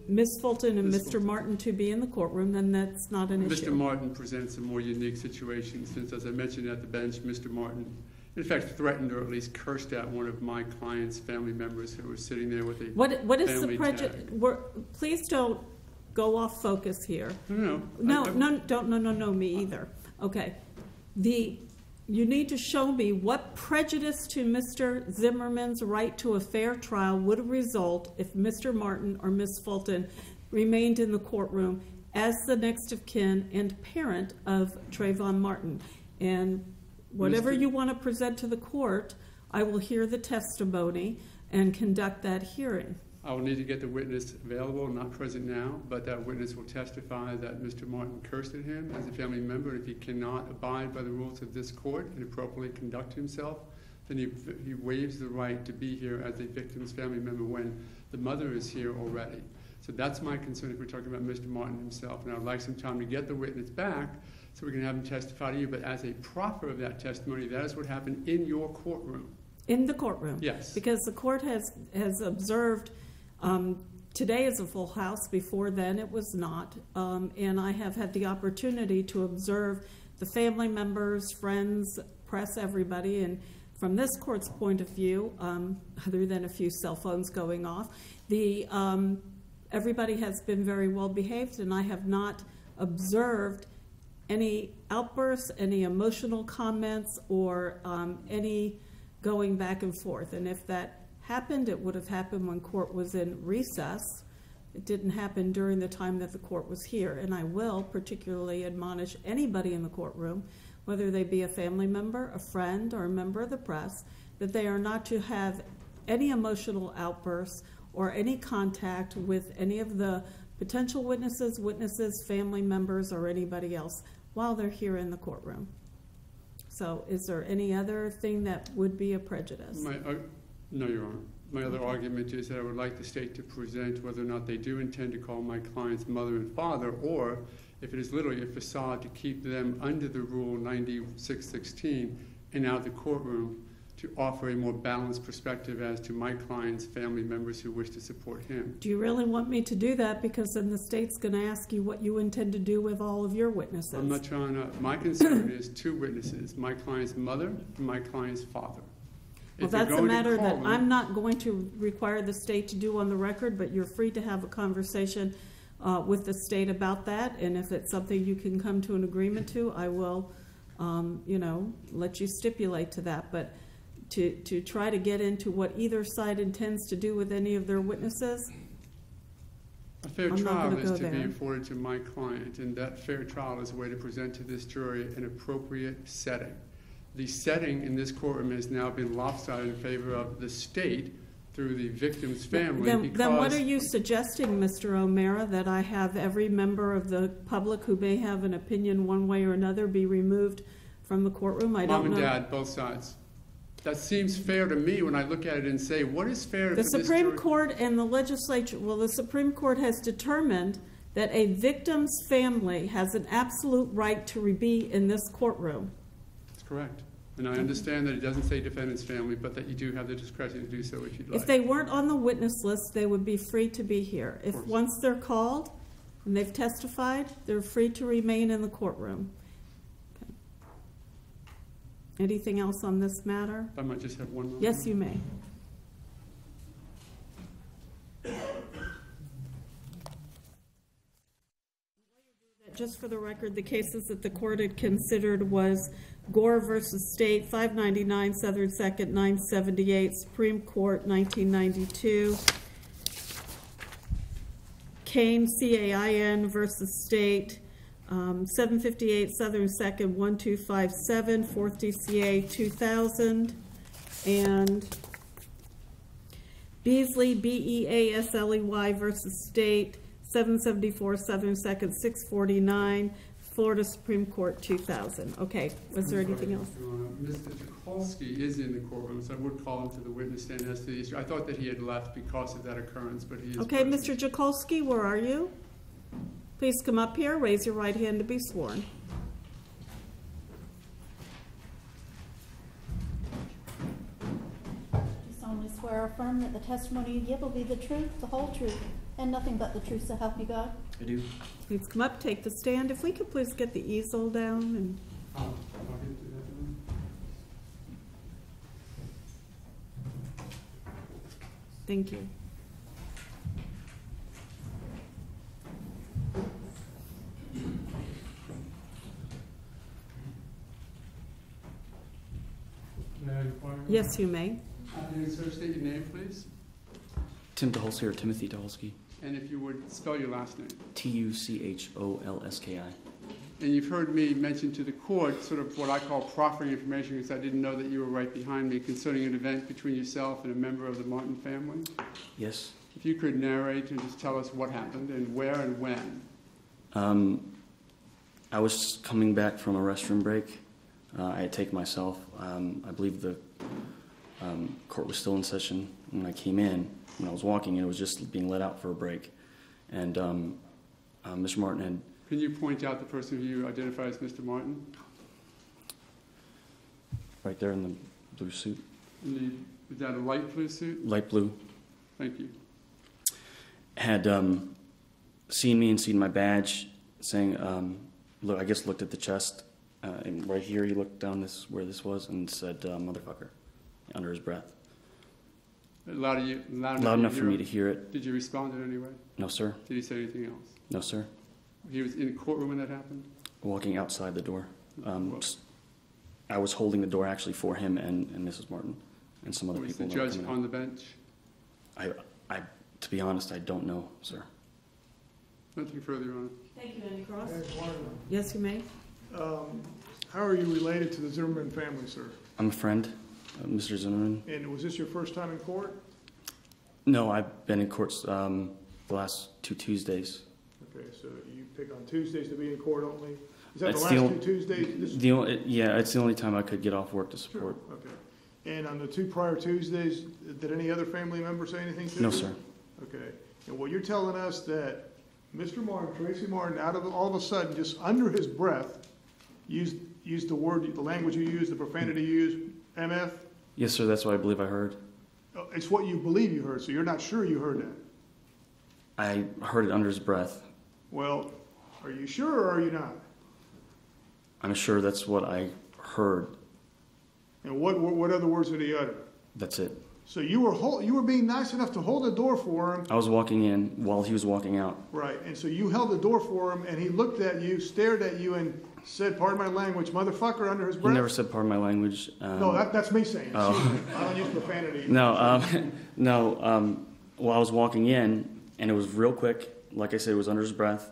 A: Ms. Fulton and Mr. Martin to be in the courtroom, then that's not an issue.
C: Mr. Martin presents a more unique situation since, as I mentioned at the bench, Mr. Martin, in fact, threatened or at least cursed at one of my client's family members who was sitting there with a
A: What is the
C: family
A: prejudice?
C: tag.
A: Please don't go off focus here.
C: No,
A: No, me either. Okay. You need to show me what prejudice to Mr. Zimmerman's right to a fair trial would result if Mr. Martin or Ms. Fulton remained in the courtroom as the next of kin and parent of Trayvon Martin. And whatever you want to present to the court, I will hear the testimony and conduct that hearing.
C: I will need to get the witness available, not present now, but that witness will testify that Mr. Martin cursed at him as a family member. And if he cannot abide by the rules of this court and appropriately conduct himself, then he waives the right to be here as a victim's family member when the mother is here already. So that's my concern if we're talking about Mr. Martin himself. And I would like some time to get the witness back so we can have him testify to you. But as a proffer of that testimony, that is what happened in your courtroom.
A: In the courtroom?
C: Yes.
A: Because the court has observed. Today is a full house. Before then it was not. And I have had the opportunity to observe the family members, friends, press, everybody. And from this court's point of view, other than a few cell phones going off, everybody has been very well behaved, and I have not observed any outbursts, any emotional comments, or any going back and forth. And if that happened, it would have happened when court was in recess. It didn't happen during the time that the court was here. And I will particularly admonish anybody in the courtroom, whether they be a family member, a friend, or a member of the press, that they are not to have any emotional outbursts or any contact with any of the potential witnesses, family members, or anybody else while they're here in the courtroom. So is there any other thing that would be a prejudice?
C: No, Your Honor. My other argument is that I would like the state to present whether or not they do intend to call my client's mother and father, or if it is literally a facade to keep them under the Rule 9616 and out of the courtroom to offer a more balanced perspective as to my client's family members who wish to support him.
A: Do you really want me to do that? Because then the state's going to ask you what you intend to do with all of your witnesses.
C: I'm not trying to, my concern is two witnesses, my client's mother and my client's father.
A: Well,
C: If you're
A: that's a
C: going to
A: matter
C: call
A: that
C: them-
A: I'm not going to require the state to do on the record, but you're free to have a conversation with the state about that. And if it's something you can come to an agreement to, I will, let you stipulate to that. But to try to get into what either side intends to do with any of their witnesses,
C: A fair
A: I'm not
C: trial
A: gonna
C: is
A: go
C: to be
A: there.
C: afforded to my client, and that fair trial is a way to present to this jury an appropriate setting. The setting in this courtroom has now been lopsided in favor of the state through the victim's family
A: then what
C: because
A: are you suggesting, Mr. O'Mara, that I have every member of the public who may have an opinion one way or another be removed from the courtroom? I
C: mom
A: don't
C: and
A: know.
C: dad, both sides. That seems fair to me when I look at it and say, what is fair to
A: The
C: this
A: Supreme
C: jury?
A: Court and the legislature, the Supreme Court has determined that a victim's family has an absolute right to be in this courtroom.
C: That's correct. And I understand that it doesn't say defendant's family, but that you do have the discretion to do so if you'd like.
A: If they weren't on the witness list, they would be free to be here. If
C: course.
A: once they're called and they've testified, they're free to remain in the courtroom. Okay. Anything else on this matter?
C: I might just have one more.
A: Yes, you may. Just for the record, the cases that the court had considered was Gore versus State, 599 Southern 2nd, 978, Supreme Court, 1992. Kane, C-A-I-N versus State, 758 Southern 2nd, 1257, 4th DCA, 2000. And Beasley, B-E-A-S-L-E-Y versus State, 774 Southern 2nd, 649, Florida Supreme Court, 2000. Okay, was there anything else?
C: Mr. Tucholsky is in the courtroom, so I would call him to the witness stand as to the issue. I thought that he had left because of that occurrence, but he is
A: Okay,
C: present.
A: Mr. Tucholsky, where are you? Please come up here, raise your right hand to be sworn.
E: Do solemnly swear or affirm that the testimony you give will be the truth, the whole truth, and nothing but the truth, so help you God?
B: I do.
A: Please come up, take the stand. If we could please get the easel down and
C: I'll get to that one.
A: thank you.
C: May I inquire?
A: Yes, you may.
C: Sir, state your name, please,
F: Tim Tucholsky, or Timothy Tucholsky.
C: and if you would spell your last name.
F: Tucholski.
C: And you've heard me mention to the court sort of what I call proffering information, because I didn't know that you were right behind me, concerning an event between yourself and a member of the Martin family.
F: Yes.
C: If you could narrate and just tell us what happened and where and when.
F: I was coming back from a restroom break. I had taken myself. I believe the court was still in session when I came in. When I was walking, it was just being let out for a break. And Mr. Martin had...
C: Can you point out the person who you identify as Mr. Martin?
F: Right there in the blue suit.
C: Is that a light blue suit?
F: Light blue.
C: Thank you.
F: Had seen me and seen my badge, saying, look, I guess looked at the chest, and right here he looked down where this was and said, motherfucker, under his breath.
C: Loud
F: Enough for me to hear it.
C: Did you respond in any way?
F: No, sir.
C: Did he say anything else?
F: No, sir.
C: He was in the courtroom when that happened?
F: Walking outside the door. I was holding the door actually for him and Mrs. Martin and some other
C: Was
F: people.
C: the
F: that were
C: judge
F: coming
C: on
F: in.
C: the bench?
F: To be honest, I don't know, sir.
C: Nothing further, Your Honor.
A: Thank you, Andy Cross. Yes, you may.
G: How are you related to the Zimmerman family, sir?
F: I'm a friend of Mr. Zimmerman.
G: And was this your first time in court?
F: No, I've been in courts the last 2 Tuesdays.
G: Okay, so you pick on Tuesdays to be in court only? Is that
F: It's
G: the
F: the
G: last
F: only-
G: 2 Tuesdays?
F: Yeah, it's the only time I could get off work to
G: Sure,
F: support.
G: okay. And on the 2 prior Tuesdays, did any other family member say anything to you?
F: No, sir.
G: Okay. And what you're telling us that Mr. Martin, Tracy Martin, all of a sudden, just under his breath, used the word, the language you used, the profanity you used, MF?
F: Yes, sir, that's what I believe I heard.
G: It's what you believe you heard, so you're not sure you heard that.
F: I heard it under his breath.
G: Well, are you sure or are you not?
F: I'm sure that's what I heard.
G: And what other words did he utter?
F: That's it.
G: So you were being nice enough to hold the door for him.
F: I was walking in while he was walking out.
G: Right, and so you held the door for him, and he looked at you, stared at you, and said, pardon my language, motherfucker, under his breath?
F: He never said pardon my language.
G: No, that's me saying.
F: Oh.
G: Excuse me. I don't use profanity.
F: No, well, I was walking in, and it was real quick. Like I said, it was under his breath,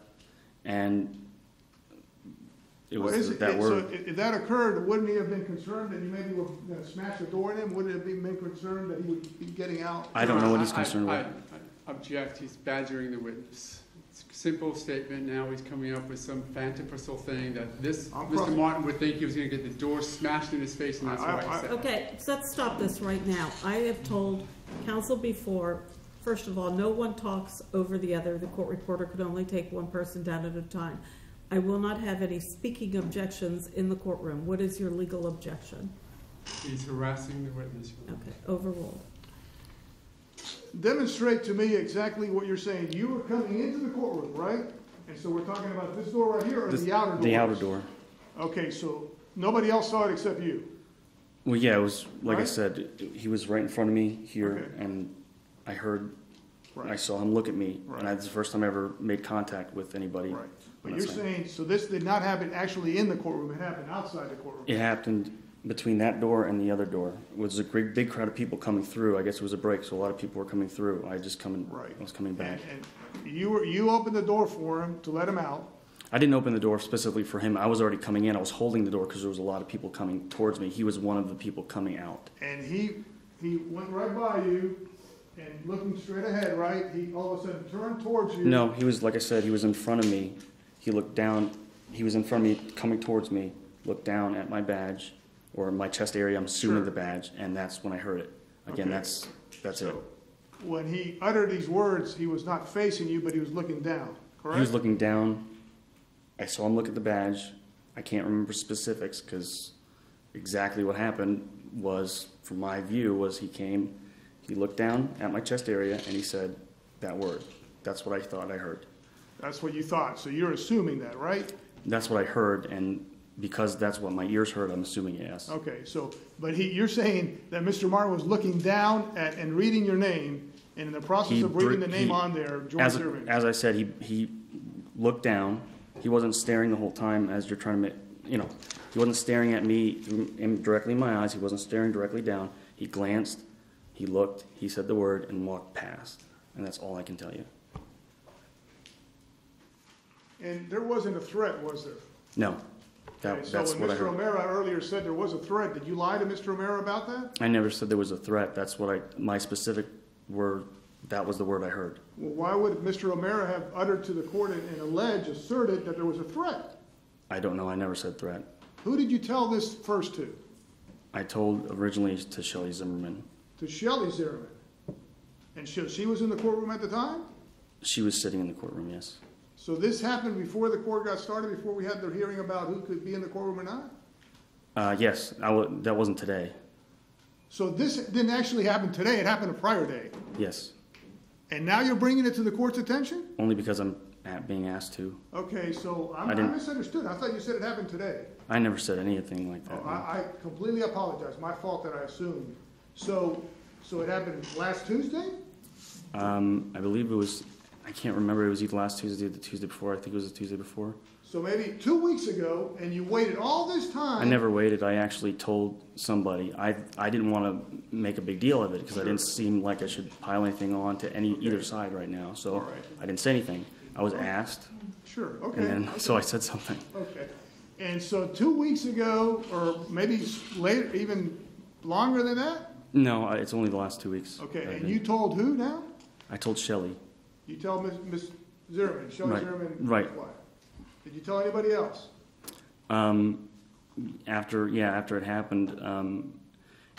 F: and it was that word.
G: So if that occurred, wouldn't he have been concerned that you maybe were going to smash the door in him? Wouldn't it have been concerned that he would be getting out?
F: I don't know what he's concerned with.
C: I object. He's badgering the witness. It's a simple statement. Now he's coming up with some fantastical thing that Mr. Martin would think he was going to get the door smashed in his face, and that's why he said.
A: Okay, so let's stop this right now. I have told counsel before, first of all, no one talks over the other. The court reporter could only take one person down at a time. I will not have any speaking objections in the courtroom. What is your legal objection?
C: He's harassing the witness.
A: Okay, overruled.
G: Demonstrate to me exactly what you're saying. You were coming into the courtroom, right? And so we're talking about this door right here or the outer door?
F: The outer door.
G: Okay, so nobody else saw it except you?
F: Well, yeah, it was, like I
G: Right?
F: said, he was right in front of me here,
G: Okay.
F: and I heard,
G: Right.
F: I saw him look at me,
G: Right.
F: and that's the first time I ever made contact with anybody.
G: Right. But
F: That's
G: you're
F: fine.
G: saying, so this did not happen actually in the courtroom, it happened outside the courtroom?
F: It happened between that door and the other door. It was a great big crowd of people coming through. I guess it was a break, so a lot of people were coming through. I
G: Right.
F: was coming back.
G: And you opened the door for him to let him out.
F: I didn't open the door specifically for him. I was already coming in. I was holding the door because there was a lot of people coming towards me. He was one of the people coming out.
G: And he went right by you and looking straight ahead, right? He all of a sudden turned towards you.
F: No, he was, like I said, he was in front of me. He looked down. He was in front of me, coming towards me, looked down at my badge, or my chest area, I'm assuming
G: Sure.
F: the badge, and that's when I heard it. Again,
G: Okay.
F: that's it.
G: So when he uttered these words, he was not facing you, but he was looking down, correct?
F: He was looking down. I saw him look at the badge. I can't remember specifics because exactly what happened was, from my view, was he looked down at my chest area and he said that word. That's what I thought I heard.
G: That's what you thought. So you're assuming that, right?
F: That's what I heard, and because that's what my ears heard, I'm assuming yes.
G: Okay, so, but you're saying that Mr. Martin was looking down at and reading your name, and in the process of reading the name on there, George Zimmerman.
F: As I said, he looked down. He wasn't staring the whole time as you're trying to make, he wasn't staring at me directly in my eyes. He wasn't staring directly down. He glanced, he looked, he said the word, and walked past. And that's all I can tell you.
G: And there wasn't a threat, was there?
F: No.
G: Okay,
F: That's
G: so
F: what
G: when
F: I
G: Mr.
F: heard.
G: O'Mara earlier said there was a threat, did you lie to Mr. O'Mara about that?
F: I never said there was a threat. That's what my specific word, that was the word I heard.
G: Well, why would Mr. O'Mara have uttered to the court and asserted that there was a threat?
F: I don't know. I never said threat.
G: Who did you tell this first to?
F: I told originally to Shelley Zimmerman.
G: To Shelley Zimmerman. And she was in the courtroom at the time?
F: She was sitting in the courtroom, yes.
G: So this happened before the court got started, before we had the hearing about who could be in the courtroom or not?
F: Yes, that wasn't today.
G: So this didn't actually happen today, it happened a prior day.
F: Yes.
G: And now you're bringing it to the court's attention?
F: Only because I'm being asked to.
G: Okay, so I
F: didn't-
G: misunderstood. I thought you said it happened today.
F: I never said anything like that.
G: Oh, I completely apologize. My fault that I assumed. So it happened last Tuesday?
F: I believe it was, I can't remember, it was either last Tuesday or the Tuesday before. I think it was the Tuesday before.
G: So maybe 2 weeks ago, and you waited all this time.
F: I never waited. I actually told somebody. I didn't want to make a big deal of it because I didn't seem like I should pile anything on to either side right now. So
G: All right.
F: I didn't say anything. I was asked,
G: Sure, okay.
F: and then so I said something.
G: Okay. And so 2 weeks ago, or maybe later, even longer than that?
F: No, it's only the last 2 weeks.
G: Okay,
F: that I
G: and
F: did.
G: you told who now?
F: I told Shelley.
G: You tell Ms. Zimmerman, Shelley
F: Right,
G: Zimmerman.
F: right.
G: Wife. Did you tell anybody else?
F: After it happened, and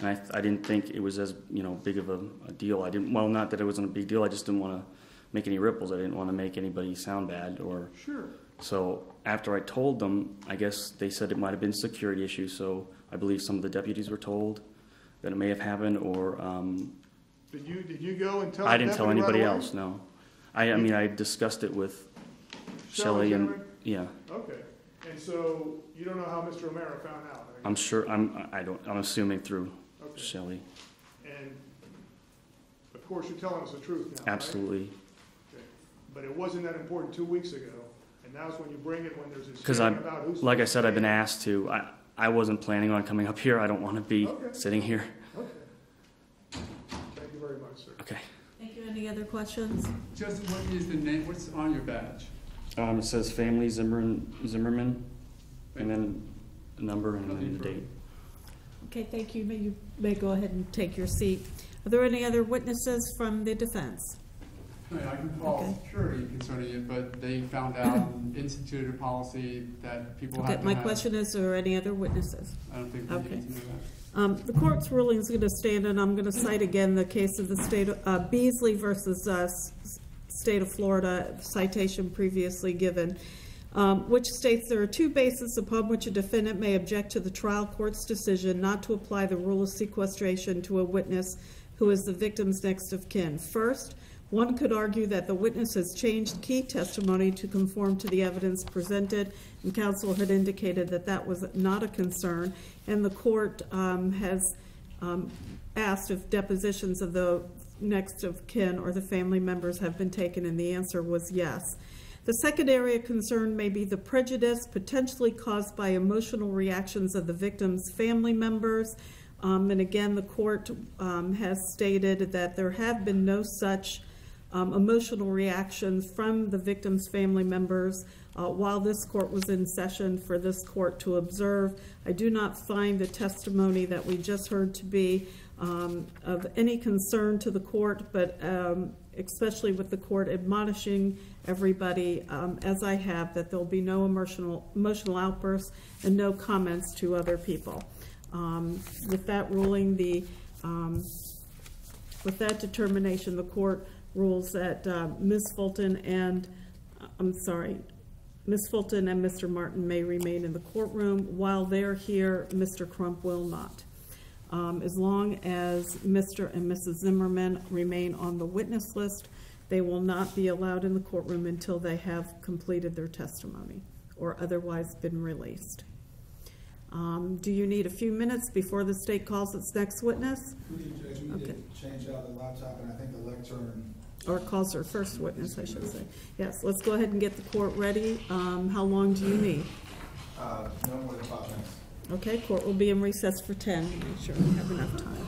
F: I didn't think it was as big of a deal. Not that it wasn't a big deal. I just didn't want to make any ripples. I didn't want to make anybody sound bad or.
G: Sure.
F: So after I told them, I guess they said it might have been a security issue. So I believe some of the deputies were told that it may have happened, or.
G: Did you go and tell?
F: I didn't tell anybody
G: right away?
F: else. No. I mean, I discussed it with Shelley and
G: Zimmerman?
F: yeah.
G: Okay. And so you don't know how Mr. O'Mara found out? I
F: I'm
G: guess.
F: sure. I'm assuming through
G: Okay.
F: Shelley.
G: And of course, you're telling us the truth now. right?
F: Absolutely.
G: Okay. But it wasn't that important 2 weeks ago, and now's when you bring it when there's this
F: Because
G: hearing about who's.
F: like I said, I've been asked to. I wasn't planning on coming up here. I don't want to be
G: Okay.
F: sitting here.
G: Okay. Thank you very much, sir.
F: Okay.
A: Thank you. Any other questions?
C: Just what is the name, what's on your badge?
F: It says family Zimmerman, and then a number and
C: Nothing
F: the date.
A: Okay, thank you. You may go ahead and take your seat. Are there any other witnesses from the defense?
C: I mean, I can call
A: Okay.
C: security concerning it, but they found out and instituted a policy that people
A: Okay,
C: have to
A: my
C: have.
A: question is, are there any other witnesses?
C: I don't think we
A: Okay.
C: need to know that.
A: The court's ruling is going to stand, and I'm going to cite again the case of the state of Beasley versus state of Florida, citation previously given, which states there are two bases upon which a defendant may object to the trial court's decision not to apply the rule of sequestration to a witness who is the victim's next of kin. First, one could argue that the witness has changed key testimony to conform to the evidence presented, and counsel had indicated that that was not a concern, and the court has asked if depositions of the next of kin or the family members have been taken, and the answer was yes. The second area of concern may be the prejudice potentially caused by emotional reactions of the victim's family members. And again, the court has stated that there have been no such emotional reactions from the victim's family members while this court was in session for this court to observe. I do not find the testimony that we just heard to be of any concern to the court, but especially with the court admonishing everybody, as I have, that there'll be no emotional outbursts and no comments to other people. With that ruling, with that determination, the court rules that Ms. Fulton and Mr. Martin may remain in the courtroom. While they're here, Mr. Crump will not. As long as Mr. and Mrs. Zimmerman remain on the witness list, they will not be allowed in the courtroom until they have completed their testimony or otherwise been released. Do you need a few minutes before the state calls its next witness?
D: We need to change out the laptop and I think the lectern.
A: Or calls their first witness, I should say. Yes, let's go ahead and get the court ready. How long do you need?
D: No more than 5 minutes.
A: Okay, court will be in recess for 10 to make sure we have enough time.